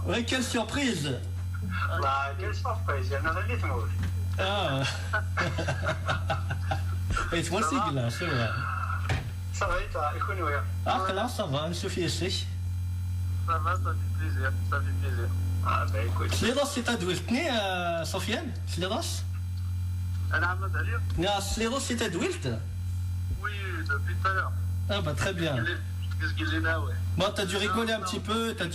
وي كان سيربريز لا كان سيربريز انا غادي تموت ايت مول سيغلا شو صافي يكون ويا خلاص صافا سفيان السيس ça fait plaisir, ça fait plaisir. Ah bah écoute. Slidos c'est adwiltni Sofiane Slidos أنا عمد عليك. Non, Slidos c'est adwilt. Oui, depuis tout à l'heure. Ah bah très bien. Qu'est-ce qu'il est là, ouais. Bon, t'as dû rigoler un petit peu, t'as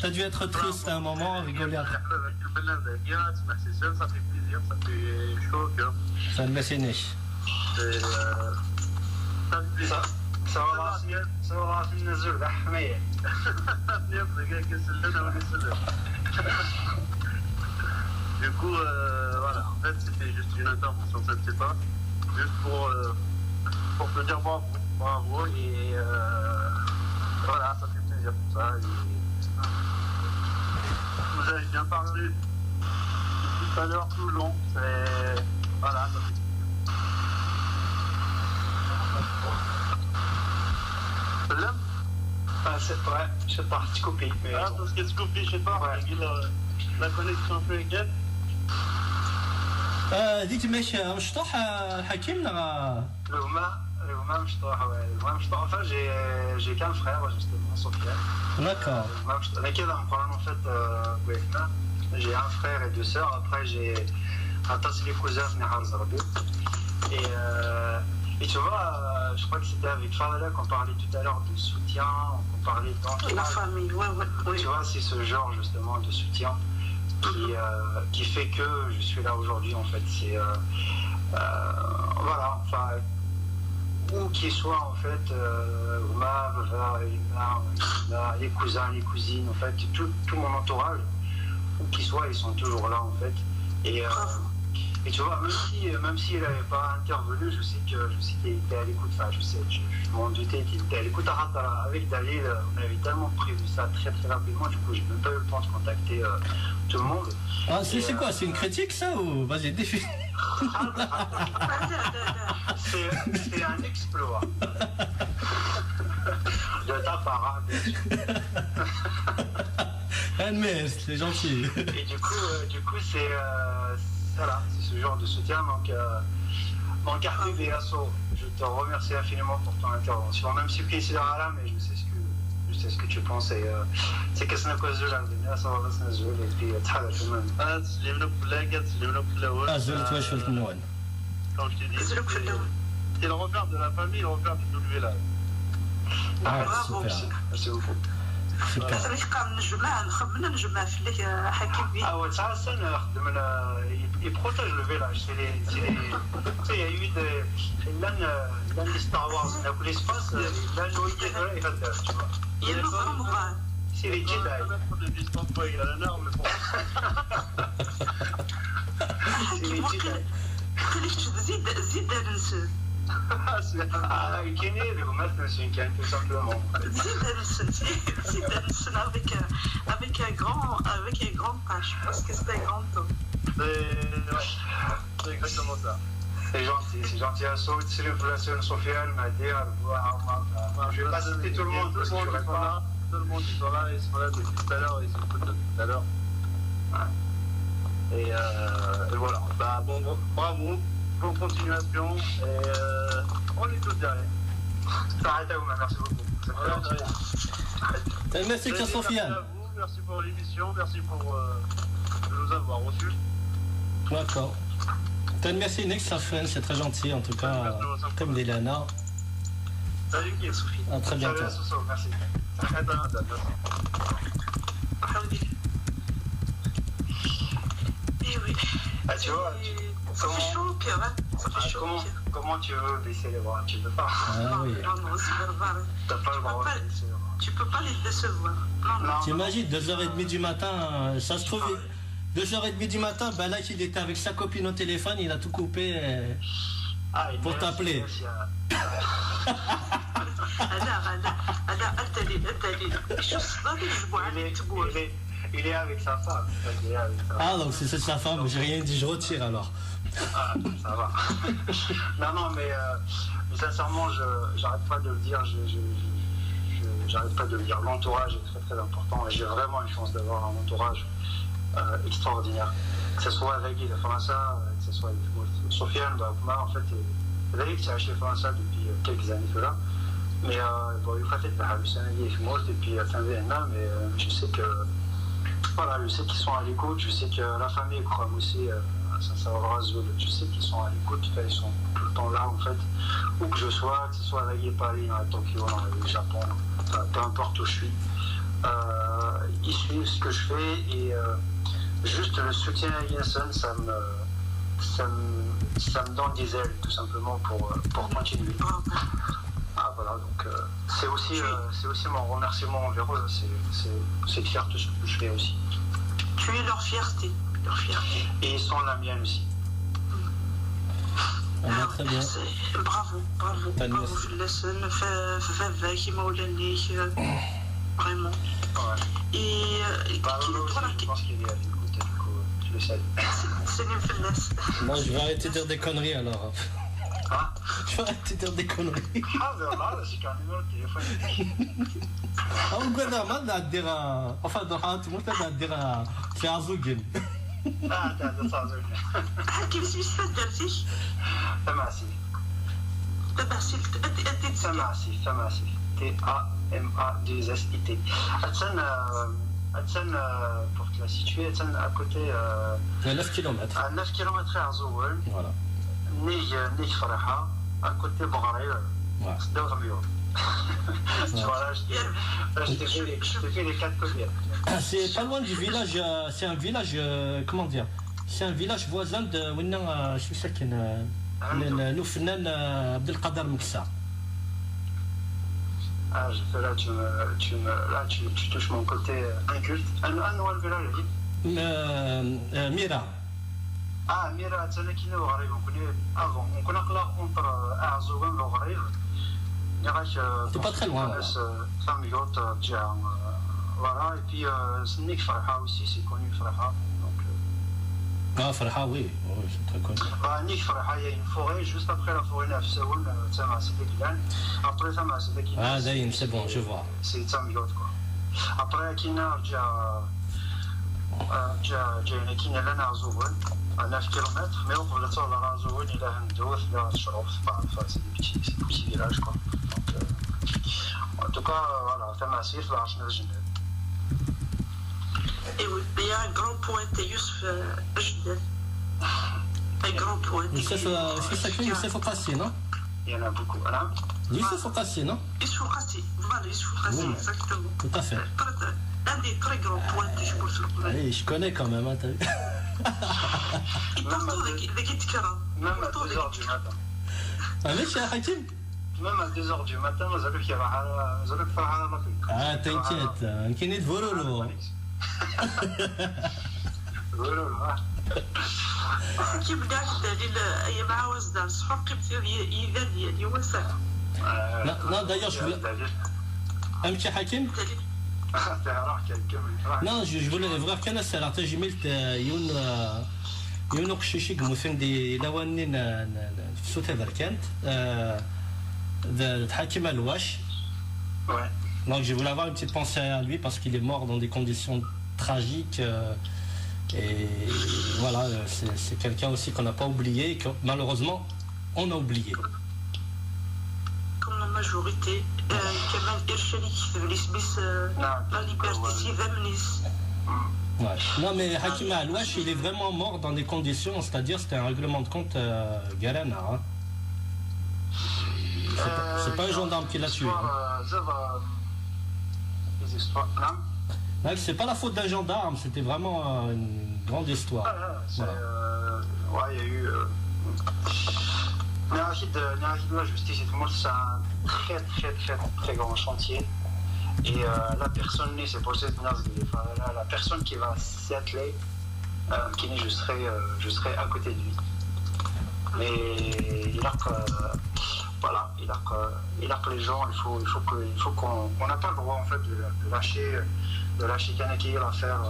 dû être triste à un moment, rigoler après. Ça fait plaisir, ça fait chaud, tu vois. Ça me laisse éner. Ça fait plaisir. Ça va في النزول حمية يبقى كسلنا ونسلم. Du coup, voilà, en fait c'était juste une intervention, ça ne sais pas, juste pour te dire bravo et voilà, ça fait plaisir pour ça. Vous avez bien parlé depuis tout à l'heure tout le long, c'est voilà, ça fait ouais, je sais pas, tu copies. Ah, parce que tu copies, je sais pas, la connexion un peu égale. ديك ماشي مشطوح الحكيم ولا الهما مشطوح الهما مشطوح enfin j'ai qu'un frère justement Sofiane. D'accord. Là qui est en parlant en fait j'ai un frère et deux sœurs, après j'ai attaché les cousins Nihar Zarbi et tu vois je crois que c'était avec Fadela qu'on parlait tout à l'heure de soutien, qu'on parlait de la famille, ouais. Tu vois, c'est ce genre justement de soutien qui fait que je suis là aujourd'hui en fait. C'est voilà, enfin où qu'il soit en fait, les cousins, les cousines, en fait, tout mon entourage, où qu'il soit, ils sont toujours là en fait. Et tu vois, même s'il n'avait pas intervenu, je sais qu'il était à l'écoute. Enfin, je m'en doutais qu'il était à l'écoute. Avec Dalil, on avait tellement prévu ça très très rapidement, du coup, j'ai même pas eu le temps de contacter tout le monde. Ah, c'est quoi? C'est une critique ça ou vas-y, défile. C'est un exploit. De ta part, bien sûr. Mais c'est gentil. Et du coup, c'est. Voilà, c'est ce genre de soutien. Donc, mon quartier Vélasso, je te remercie infiniment pour ton intervention. Même si tu es là, mais je sais ce que tu penses. C'est que c'est une cause de l'Albania, ça va se jouer. Et puis, tu as la semaine. Ah, tu l'as vu le poulet, tu l'as vu le poulet. Ah, je l'ai vu le poulet. Quand je t'ai dit, c'est le repère de la famille, le repère de tout le village. Ah, super. Merci beaucoup. صراحة كان نخمنا نجمع في اللي حكي بيه. Ah ouais, ça c'est il protège le village. Tu sais, il y a eu des Star Wars, il y a eu l'espace, il y a eu des tu vois. Il y a le c'est les Jedi. كان وخليك زيد ننسى كاينين اللي هما تنسين كاين tout simplement زيد ننسى avec un grand H parce que c'est un grand temps. C'est exactement ça. C'est gentil à Saut, c'est l'inflation sociale, m'a dit, je vais pas citer tout le monde parce que je reste pas là. Tout le monde ils sont là depuis tout à l'heure, ils s'écoutent depuis tout à l'heure. Et voilà, bah, bon, bravo, bonne continuation, et on est tous derrière. Ça arrête à vous, merci beaucoup. Merci Sofiane. Merci pour l'émission, merci pour nous avoir reçus. D'accord. Merci Nick Safen, c'est très gentil en tout cas. Comme Lilana. Salut qui est Sophie. À très bientôt. Salut Soso, merci. Et oui. Ah, tu vois, ça fait chaud au cœur, hein. Ça fait chaud au cœur. Comment tu veux baisser les bras? Tu peux pas. Ah, oui. Non, c'est verbal. T'as pas le droit de baisser les bras. Tu peux pas les décevoir. Non. T'imagines, 2h30 du matin, ça se trouve, 2h30 du matin, ben là, il était avec sa copine au téléphone, il a tout coupé pour t'appeler. Il est avec sa femme. Ah, donc c'est sa femme, j'ai rien dit, je retire alors. Ah, ça va. non, mais sincèrement, j'arrête pas de le dire, j'arrête pas de le dire. L'entourage est très très important et j'ai vraiment une chance d'avoir un entourage extraordinaire. Que ce soit avec Guy de France, que ce soit avec Sofiane, moi en fait, David c'est chez France depuis quelques années que là. Mais bon, il faut faire le Sénégal et moi depuis fin d'année, mais je sais que voilà, je sais qu'ils sont à l'écoute, je sais que la famille croit aussi ça va Razoul, je sais qu'ils sont à l'écoute, ils sont tout le temps là en fait, où que je sois, que ce soit avec Paris, à Tokyo, dans le Japon, peu importe où je suis. Ils suivent ce que je fais et juste le soutien à Yenson, ça me donne des ailes tout simplement pour continuer. Ah voilà, donc c'est aussi mon remerciement envers eux, c'est de faire tout ce que je fais aussi. Tu es leur fierté. Et ils sont la mienne aussi. Très bien. Bravo. Je laisse vraiment. Et je pense qu'il est à l'écoute, du coup, tu le sais. C'est une finesse. Moi, je vais arrêter de dire des conneries alors. Hein? Je vais arrêter de dire des conneries. Ah, là, c'est quand même le téléphone. On peut dire enfin, dans tout le monde dire c'est Azougen. Ah, ده صازون. كيف درتي؟ تماسي. تماسي. TAMADSIT. Atsan, pour te la situer, Atsan à côté. À 9 km. À 9 km à Zoul. Voilà. Nig Faraha, à côté de Bogarayr. Voilà. C'est deux mieux. Voilà, je t'ai fait les 4 côtés. C'est pas loin du village, c'est un village, comment dire, c'est un village voisin de Winna, je suis sûr qu'il y a Noufnan Abdelkader Meksa. Ah, là, tu touches mon côté inculte. Un village, Mira. Ah, Mira, c'est là qui est au Gharib. On connaît là entre Arzougan et le Gharib. C'est pas très loin. Voilà, et puis Nik Farha aussi, c'est connu Farha. Ah, Farha, oui, c'est très connu. Nik Farha, il y a une forêt, juste après la forêt Naf Saoul, c'est Gilan. Après ça, c'est Gilan. Ah, d'ailleurs, c'est bon, je vois. C'est Tsamiyot, quoi. Après, Kina, j'ai une Kina Lana Azoul, à 9 km, mais on peut le faire à Azoul, il a un dos, il a un chorof, c'est des petits villages, quoi. En tout cas, voilà, Tamassif, la Arsenal Genève. Et oui, il y a un grand poète, Youssef Ajdel. Un grand poète. Youssef Okassi, non? Il y en a beaucoup, voilà. Youssef Okassi, non? Youssef Okassi, voilà, Youssef Okassi, exactement. Tout à fait. Un des très grands poètes que je peux se le Oui, je connais quand même, hein, t'as vu? Même à 2h du matin. Ah, mais c'est Hakim? Même à 2h du matin, vous avez qu'il y a Ah, t'inquiète, un kiné de Vololo. Vololo, كيف بداك دليل أي معاوز دار صفر قيمتي إذا ديالي وسع. Non, d'ailleurs, je voulais... Un petit Hakim? Non, je voulais voir quelle est la تجميل يون قشيشيك مثلا دي لوانين في سوت بركانت Hakim Alouache. Ouais. Donc je voulais avoir une petite pensée à lui parce qu'il est mort dans des conditions tragiques et voilà, c'est quelqu'un aussi qu'on n'a pas oublié et que malheureusement on a oublié. Comme la majorité, Kamal Irchali qui fait la liberté civile. Ouais. Non mais Hakim Alouache il est vraiment mort dans des conditions, c'est-à-dire c'était un règlement de compte Garana. Hein. C'est pas un gendarme qui l'a tué. C'est pas la faute d'un gendarme, c'était vraiment une grande histoire. Ouais, il y a eu. La justice, c'est un très grand chantier. Et la personne, c'est pour cette la personne qui va s'y atteler, je serai à côté de lui. Mais il a que. Voilà, il a que les gens, il faut qu'on n'a pas le droit en fait de lâcher Kanaki, l'affaire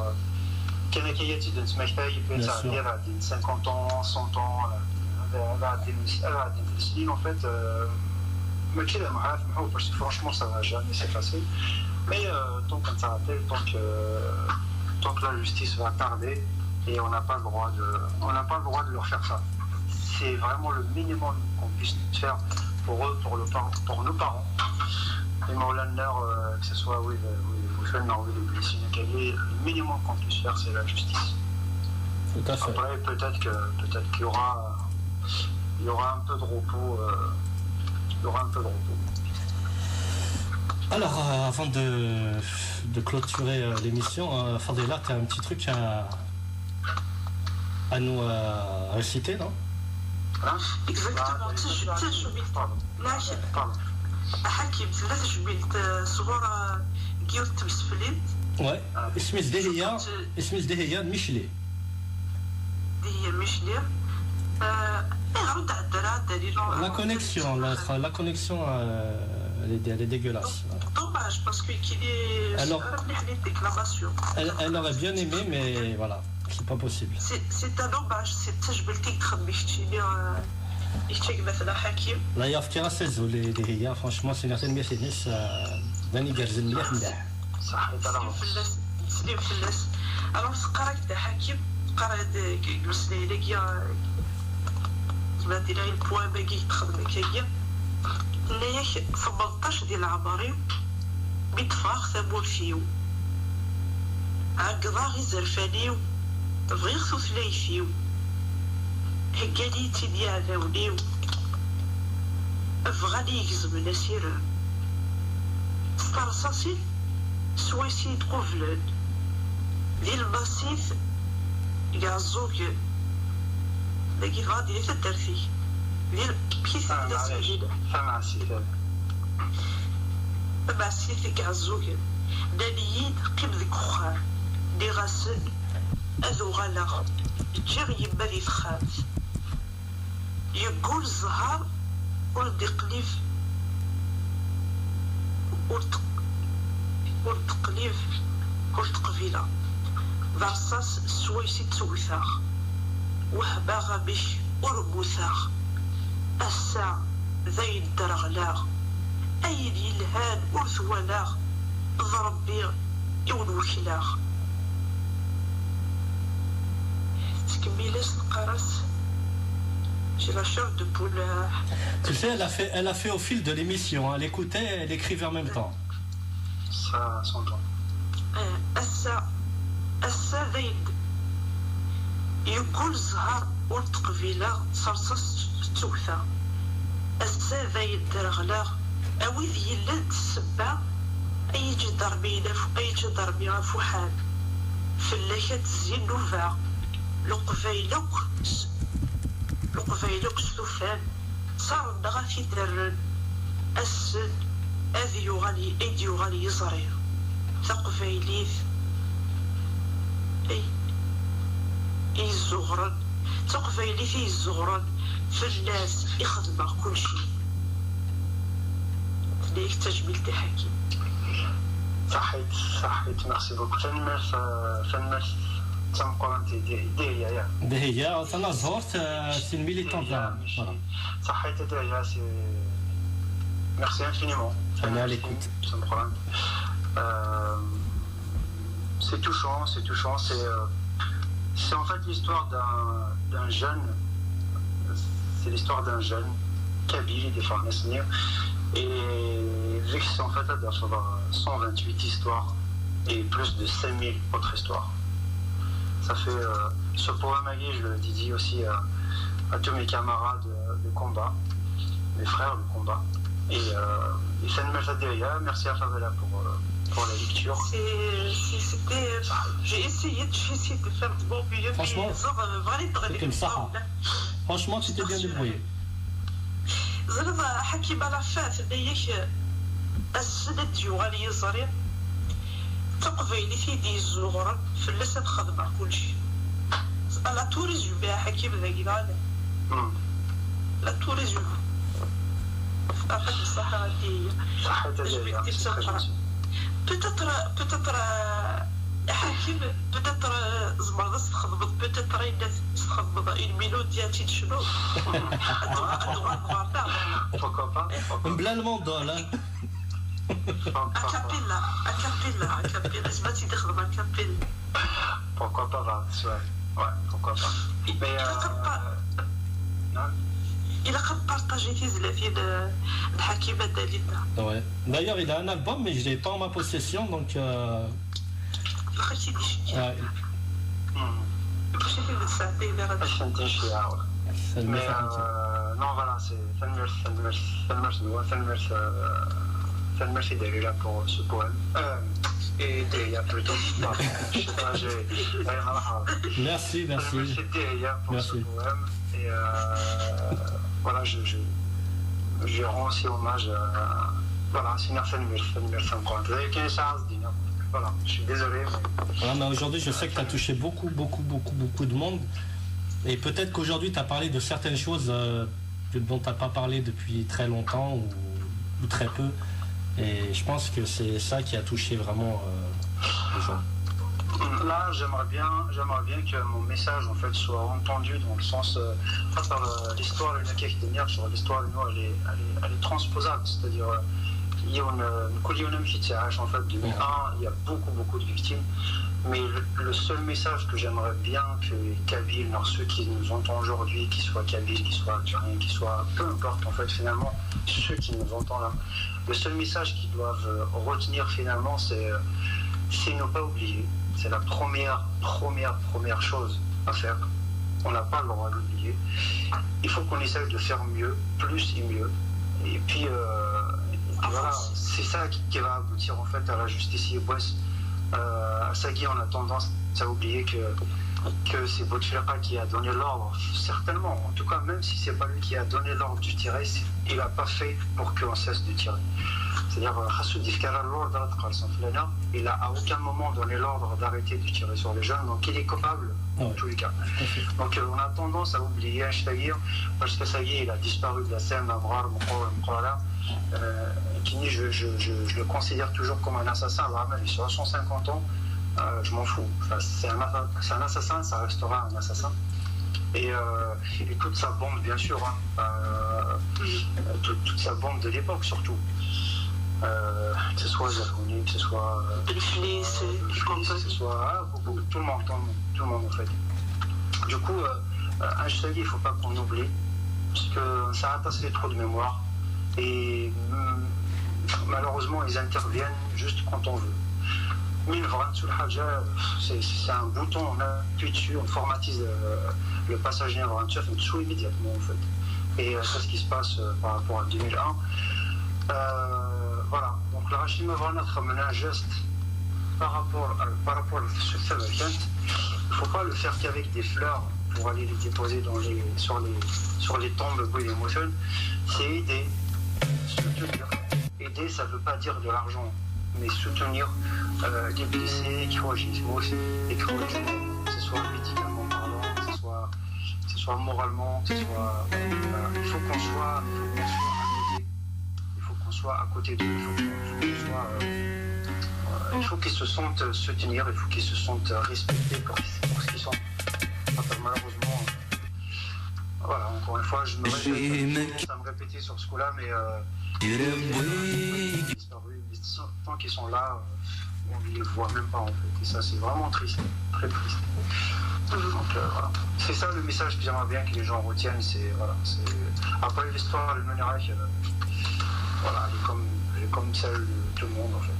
Kanaki il peut s'arrêter à 50 ans, 100 ans, en fait, parce que franchement ça va jamais s'effacer. Mais tant qu'on s'arrête, tant que la justice va tarder, et on n'a pas le droit de leur faire ça. C'est vraiment le minimum qu'on puisse faire pour eux, pour nos parents. Et que ce soit le minimum qu'on puisse faire, c'est la justice. Tout à fait. Après, peut-être qu'il y aura un peu de repos. Alors, avant de clôturer l'émission, Fadela, tu as un petit truc à nous réciter, non? Exactement, حكيم ثلاث جبيلت صغار كيوت مسفلين. Ouais, اسم ازدهية ميشلي. دي ميشلي. رد على الدرا La connexion elle est dégueulasse. Dommage parce qu'il est. Alors, déclaration. Elle aurait bien aimé, mais voilà, c'est pas possible. C'est un dommage, c'est تجبلتي تخبيشتي يشتي مثلا حكيم. لا يفكر سزول اللي هي franchement c'est une certaine mécanique داني جرز مليح. صح سليم فلاس. alors قرأت ده حكيم قرأت جلس لي كيا كيما دير لي البوان باقي تخدم كيا. اللي 18 ديال العمري بيتفاخ ثمول فيو عقضا غي زرفانيو غير ثوثلاي فيو هكالي تيدي عذاونيو افغاني يكزم نسير ستارصاصي سويسي تقوفلن ديال الماسيف يعزوك داكي غادي تدرتي ديال كيف تدرتي مع سيثك عزوكا دانيين قيم ذيك خخار دي غاسن اذو غالا جيغ يما ذي تخاف يقول الزهار ولد يقليف ولد تقليف ولد قبيلة ضرصاص سويسي تسويثاغ وهبا غابيش وربوثاغ الساعة ذي الدرغلاغ أيدي الهان ورثوالاغ ضربي يون وكلاغ تكميلس نقرس j'ai la chair de poule. Tu sais, elle a fait au fil de l'émission. Elle écoutait, elle écrivait en même temps. Ça s'entend. السا ذيد يقول الزهر ولد قبيلة صرصص توثا السا ذيد درغلاغ أوي ذي اللاد السبع أي جدر بينا فحال فلاكات الزين نوفا لقفايلوك سلوفان صار النغا في درن السن أذي يغالي يزري ثقفايليث أي الزغرن تقبيلي فيه الزغران في الناس يخدم كل شيء ليك تجميل تاع حكيم. صحيت ميرسي بوكو. فنمر تنقول انت دهيا انا زهرت سي الميليتون تاعها. صحيت دهيا سي ميرسي انفينيمون. انا على l'écoute. C'est touchant, c'est en fait l'histoire d'un jeune, c'est l'histoire d'un jeune kabyle des Farnesnier, et vu que c'est en fait à 128 histoires et plus de 5000 autres histoires. Ça fait ce poème, je le dédie aussi à tous mes camarades de combat, mes frères de combat, et merci à Favela pour la lecture. J'ai essayé de faire de bon mieux. Franchement, c'est comme ça. Franchement, tu t'es bien débrouillé. زرد حكيم على فات ديك السند جوالي يزري تقبيلي في دي الزغرة في اللسان خدمة كلشي. لا توريزيو بها حكيم ذاك العالم. لا توريزيو. أخذ الصحة هذه. صحة هذه. peut-être حكيم peut-être زعما تخدم peut-être الناس تخدم une mélodie تي شنو pourquoi pas بلا الموضوع اكابيلا زعما تيخدم اكابيلا pourquoi pas ouais pourquoi pas mais il a partagé tes zlafin الحكيمة دالينا. Ouais. D'ailleurs, il a un album, mais je l'ai pas en ma possession, donc. Ouais. Mais non, voilà, c'est Fenmer est là pour ce poème. Et Deya plutôt. Je sais pas, Merci. Merci Deya pour ce poème. Et voilà, je rends aussi hommage à voilà, Sina Fenmer 50. Vous avez qu'une chance, Dina. Voilà, je suis désolé. Voilà, mais aujourd'hui, je sais que tu as touché beaucoup de monde. Et peut-être qu'aujourd'hui, tu as parlé de certaines choses dont tu n'as pas parlé depuis très longtemps ou très peu. Et je pense que c'est ça qui a touché vraiment les gens. Là, j'aimerais bien que mon message en fait soit entendu dans le sens par l'histoire sur l'histoire elle est transposable, c'est-à-dire il y a une en fait 2001, il y a beaucoup de victimes, mais le seul message que j'aimerais bien que les Kabyles, ceux qui nous entendent aujourd'hui, qu'ils soient Kabyles, qu'ils soient Algériens, qu'ils soient peu importe en fait finalement ceux qui nous entendent là, le seul message qu'ils doivent retenir finalement c'est ne pas oublier. C'est la première chose à faire. On n'a pas le droit d'oublier. Il faut qu'on essaye de faire mieux, plus et mieux. Et puis, voilà, c'est ça qui va aboutir en fait à la justice iboise. À Sagui, on a tendance à oublier que c'est Bouteflika qui a donné l'ordre, certainement. En tout cas, même si c'est pas lui qui a donné l'ordre de tirer, il n'a pas fait pour qu'on cesse de tirer. C'est-à-dire, il n'a à aucun moment donné l'ordre d'arrêter de tirer sur les jeunes, donc il est coupable dans tous les cas. Donc on a tendance à oublier Sagui, parce que Sagui, il a disparu de la scène, je le considère toujours comme un assassin, il sera 150 ans, je m'en fous. Enfin, c'est un assassin, ça restera un assassin. Et toute sa bande, bien sûr, toute sa bande de l'époque surtout. Que ce soit Zarouni, que ce soit que ce soit tout le monde en fait. Du coup, hashtag, il ne faut pas qu'on oublie, parce que ça a tassé trop de mémoire, et malheureusement ils interviennent juste quand on veut. C'est un bouton, on appuie dessus, on formatise le passage tout immédiatement en fait. Et c'est ce qui se passe par rapport à 2001. Voilà, donc la Rachima va mener un geste par rapport à ce fait. Il ne faut pas le faire qu'avec des fleurs pour aller les déposer sur les tombes de l'émotion. C'est aider, soutenir. Aider, ça ne veut pas dire de l'argent, mais soutenir les blessés, que ce soit médicalement parlant, que ce soit moralement, que ce soit, il faut qu'on soit, il faut qu'on soit à côté d'eux, il faut qu'ils se sentent se tenir, il faut qu'ils se sentent respectés pour ce qu'ils sont. Malheureusement, voilà, encore une fois, je me répète, à me répéter sur ce coup-là, mais tant qu'ils sont là, on ne les voit même pas en fait, et ça c'est vraiment triste, très triste. Donc voilà, c'est ça le message que j'aimerais bien que les gens retiennent, c'est voilà, après l'histoire de Menarek, voilà, elle est comme celle de tout le monde en fait.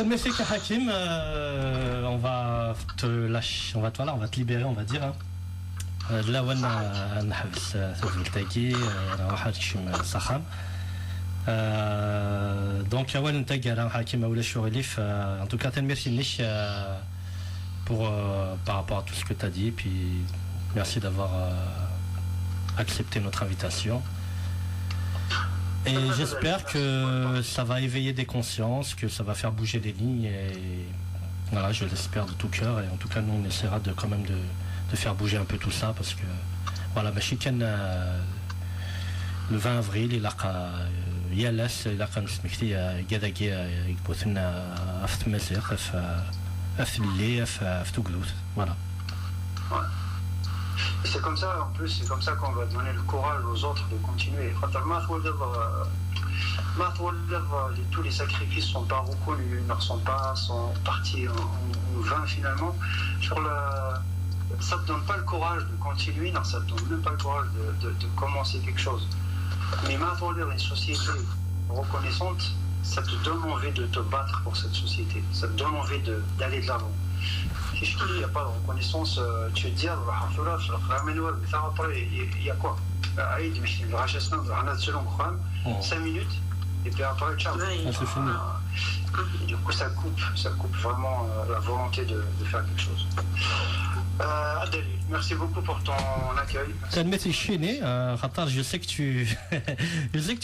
Merci Hakim, on va te lâcher, on va te libérer, on va dire. Là où on a نحبس تاكي انا واحد كشم صخام donc اول نتاكي على حكيم ولا شغليف en tout cas merci niche pour par rapport à tout ce que tu as dit, puis merci d'avoir accepté notre invitation. Et j'espère que ça va éveiller des consciences, que ça va faire bouger les lignes, et voilà, je l'espère de tout cœur, et en tout cas nous on essaiera de quand même de faire bouger un peu tout ça, parce que voilà, Machikan le 20 avril il a يالس إلا كان سمكتي قداكي يكبوثنا أفت مزيق أفت اللي أفت تقلوث voilà. Et c'est comme ça, en plus, c'est comme ça qu'on va donner le courage aux autres de continuer. Tous les sacrifices ne sont pas reconnus, sont partis en vain finalement. Ça ne te donne pas le courage de continuer, non, ça ne te donne même pas le courage de commencer quelque chose. Mais maintenant, une société reconnaissante, ça te donne envie de te battre pour cette société, ça te donne envie d'aller de l'avant. Si je te dis, il n'y a pas de reconnaissance, tu te dis, il y a quoi? 5 minutes, et puis après, ciao. Et du coup, ça coupe vraiment la volonté de faire quelque chose. Adèle, merci beaucoup pour ton accueil. Ça me met chiné, je sais que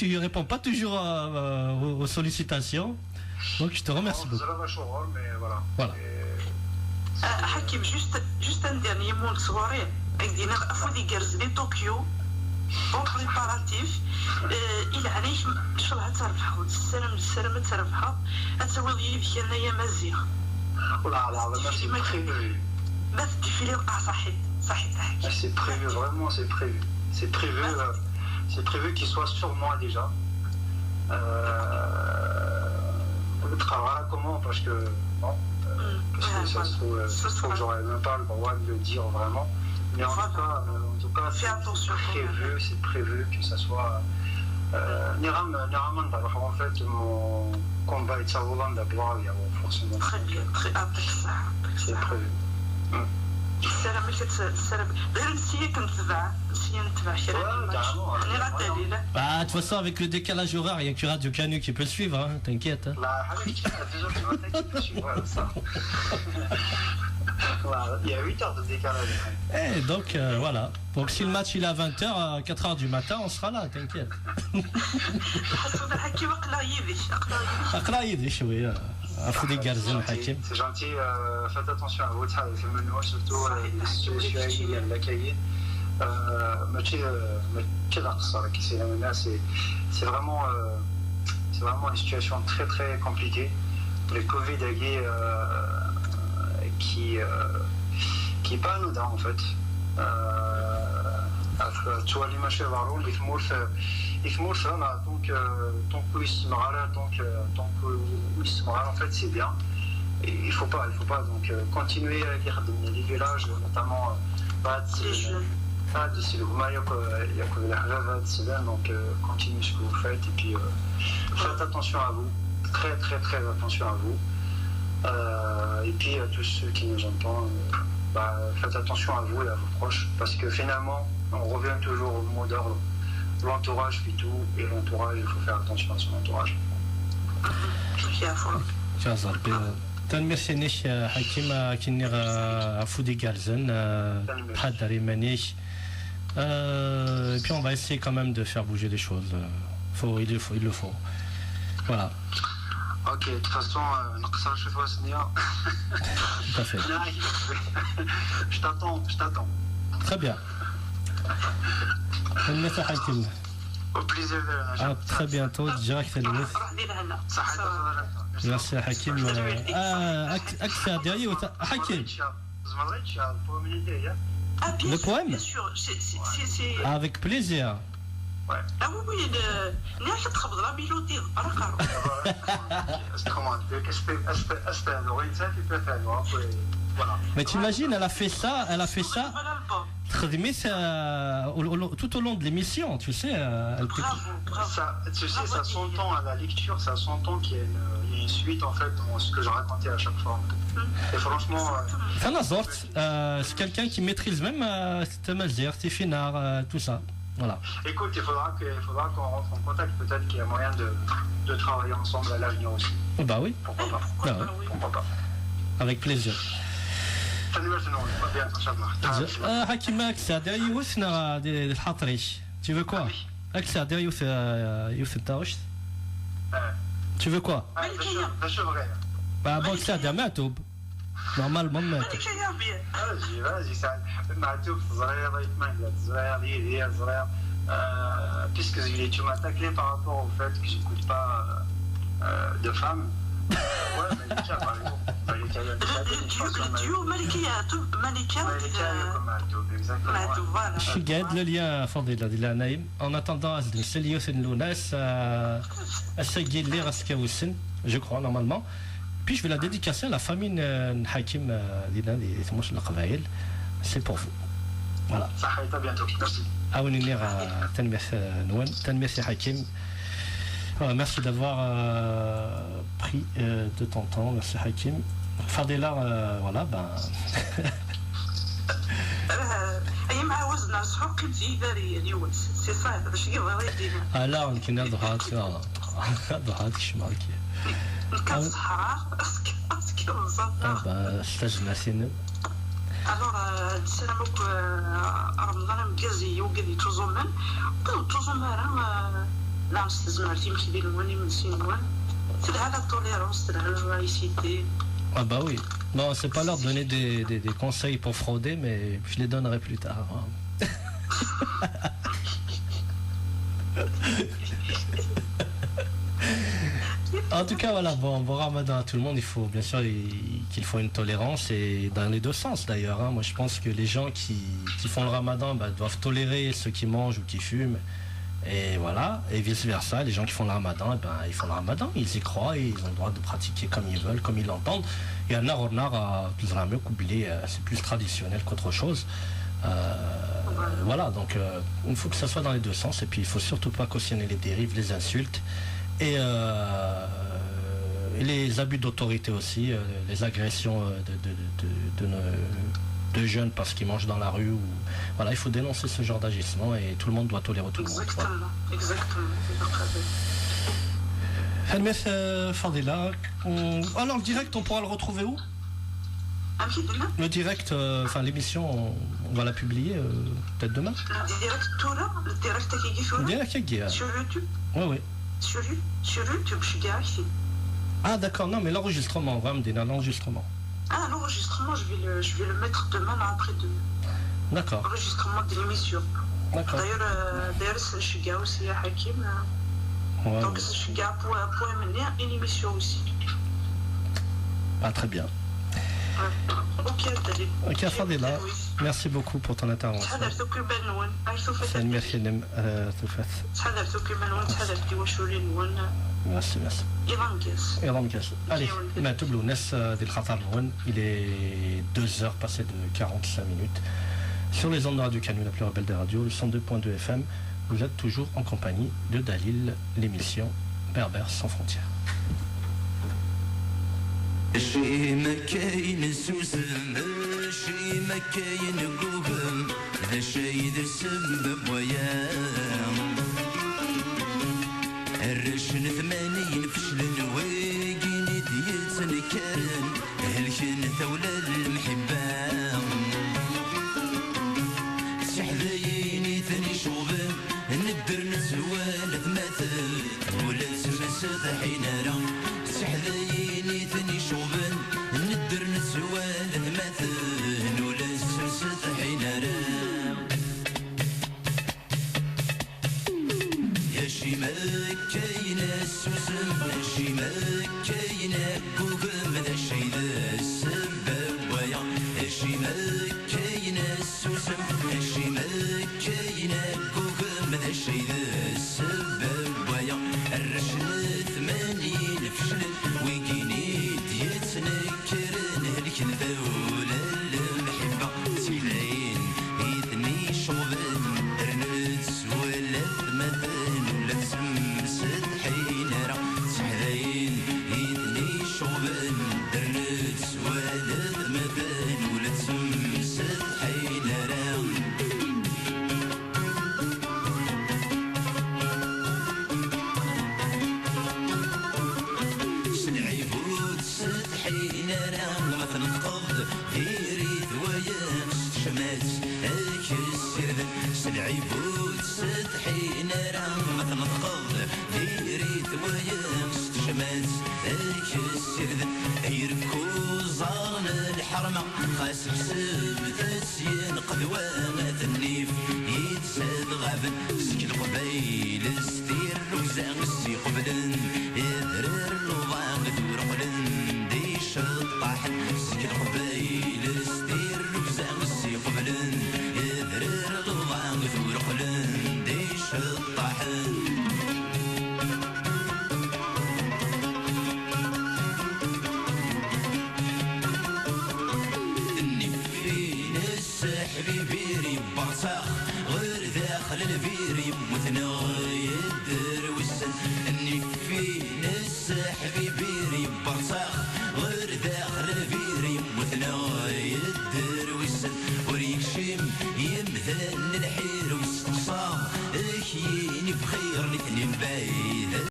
tu ne réponds pas toujours aux sollicitations, donc je te remercie beaucoup. Mais voilà. Hakim, juste un dernier mot de soirée. Foudi Gerzli, Tokyo, bon préparatif. Il a allé, je l'ai تربحها السلامة تربحها أتسوي لي في أنايا مزيغ. لا c'est prévu, vraiment c'est prévu. C'est prévu qu'il soit sur moi déjà. Le travail, comment? Parce que non, parce que ça se trouve, j'aurais même pas le droit de le dire vraiment. Mais en tout cas, c'est prévu que ça soit. En fait, mon combat est Saroulan d'abord, il y a forcément. Très bien, très apprécié. C'est prévu. Bah, de toute façon, avec le décalage horaire, il n'y a que Radio Canu qui peut le suivre, hein, t'inquiète. Hein. Il y a 8 heures de décalage. Et donc, voilà. Donc, si le match il est à 20h, à 4h du matin, on sera là, t'inquiète. Oui. C'est gentil, faites attention à vous, surtout je suis à l'accueillir. C'est vraiment une situation très très compliquée. Le Covid qui est pas anodin en fait. Tu vois l'image de Varron, il faut tant que en fait c'est bien. Et il faut pas donc continuer à lire les villages, notamment d'ici le Mayoc, il y a que la donc continuez ce que vous faites et puis faites attention à vous, très très très attention à vous. Et puis à tous ceux qui nous entendent, faites attention à vous et à vos proches, parce que finalement on revient toujours au mot d'ordre, l'entourage fait tout, et l'entourage, il faut faire attention à son entourage. merci Hakim Kinir Foudi Galzen, et puis on va essayer quand même de faire bouger les choses. Il le faut. Voilà. Ok, de toute façon, نقصر شي ثواني. Tout à fait. Je t'attends. Très bien. Merci Hakim. Au plaisir de À très bientôt, direct à l'ouest. روح دير هنا Merci Hakim. Accès derrière Hakim. Ah, bien Le sûr, poème bien sûr. C'est... Avec plaisir. Ah oui, اللي راك تخبط لا ميلودي راه Mais t'imagines, elle a fait ça, tout au long de l'émission, tu sais. Tu sais, ça s'entend à la lecture, ça s'entend qu'il y a une suite en fait dans ce que je racontais à chaque fois. Et franchement. C'est quelqu'un qui maîtrise même Tamazir, Tifinard, tout ça. Voilà. Écoute, il faudra qu'on rentre en contact. Peut-être qu'il y a moyen de travailler ensemble à l'avenir aussi. Bah oui. Pourquoi pas. Pourquoi pas. Avec plaisir. Hakim, tu veux quoi? Tu veux quoi? Bah bon, ça Matoub. Normalement Matoub. Vas-y, Matoub, puisque tu m'as taclé par rapport au fait que j'écoute pas de femmes. Ouais, Malika, par exemple. الديو ملكية voilà. Je suis Gaël, le lien Fadila de la Naïm. En attendant, je crois normalement. Puis je vais la dédicacer à la famille Hakim c'est pour vous. Voilà. Ça à bientôt. Merci. Merci Hakim. Merci d'avoir pris de ton temps. Merci Hakim. Fadila, voilà, ben. Là, on كنا ضحات ضحات شمالك. استجنا سين. Alors, سلامك رمضان مجازي وقدي تزومن لا نستزمر تيمشي ديال الواني من سينوان تدعى لا التوليرونس تدعى la laïcité. Ah bah oui. Non, c'est pas leur donner des conseils pour frauder, mais je les donnerai plus tard. En tout cas, voilà, bon ramadan à tout le monde. Il faut bien sûr qu'il faut une tolérance, et dans les deux sens d'ailleurs. Moi, je pense que les gens qui font le ramadan doivent tolérer ceux qui mangent ou qui fument. Et voilà, et vice versa, les gens qui font le ramadan, ils font le ramadan, ils y croient et ils ont le droit de pratiquer comme ils veulent, comme ils l'entendent. Et un c'est plus traditionnel qu'autre chose. Voilà, donc il faut que ça soit dans les deux sens, et puis il faut surtout pas cautionner les dérives, les insultes et les abus d'autorité aussi, les agressions de jeunes parce qu'ils mangent dans la rue. Voilà, il faut dénoncer ce genre d'agissement, et tout le monde doit tolérer tout le monde. Exactement. Fadila, alors le direct, on pourra le retrouver où? Le direct, enfin l'émission, on va la publier peut-être demain. Le direct sur YouTube. Oui. Sur YouTube, je suis direct. Ah d'accord, non mais l'enregistrement, on va me dire l'enregistrement. Ah, l'enregistrement, je vais le mettre demain là, après de. D'accord. L'enregistrement de l'émission. D'accord. D'ailleurs, je suis gars aussi à Hakim. Ouais, donc, je suis gars pour mener une émission aussi. Ah, très bien. Ok, Fadila, merci beaucoup pour ton intervention. Merci. Allez, il est 2h passé de 45 minutes. Sur les ondes de Radio Canu, la plus rebelle des radios, le 102.2 FM, vous êtes toujours en compagnie de Dalil, l'émission Berbère sans frontières. شي ما كاين سوسم شي ما كاين قوبم ذا شي ذا سبب ويا الرشن 80 فشل ويقين ديتنكرن هلكن ثولة المحبة سحذيني ثني شوبه ندر نسوال ثماثل ولا تمسد حين راه السوسم ماشي مكاين قوبم ذا الشي ذا السبب ويا ماشي مكاين السوسم ماشي مكاين قوبم ذا الشي ذا السبب ويا الرشد ثمانين فشلت ويجيني يتنكرن هلك الفولة المحبة سحلين إذني شغبن رنت ولا ثمثن ولا تسمسد حين راه سحلين إذني شغبن رنت ولا ثمثن ولا تسمسد حين راه حين راه مثل القبض يريد وياك شمات السرد سلعي بود سد حين راه مثل القبض يريد وياك شمات السرد يركو زارن الحرمة خاس بسبت ينقذ وانا النيف يتساد غابن سك القبيل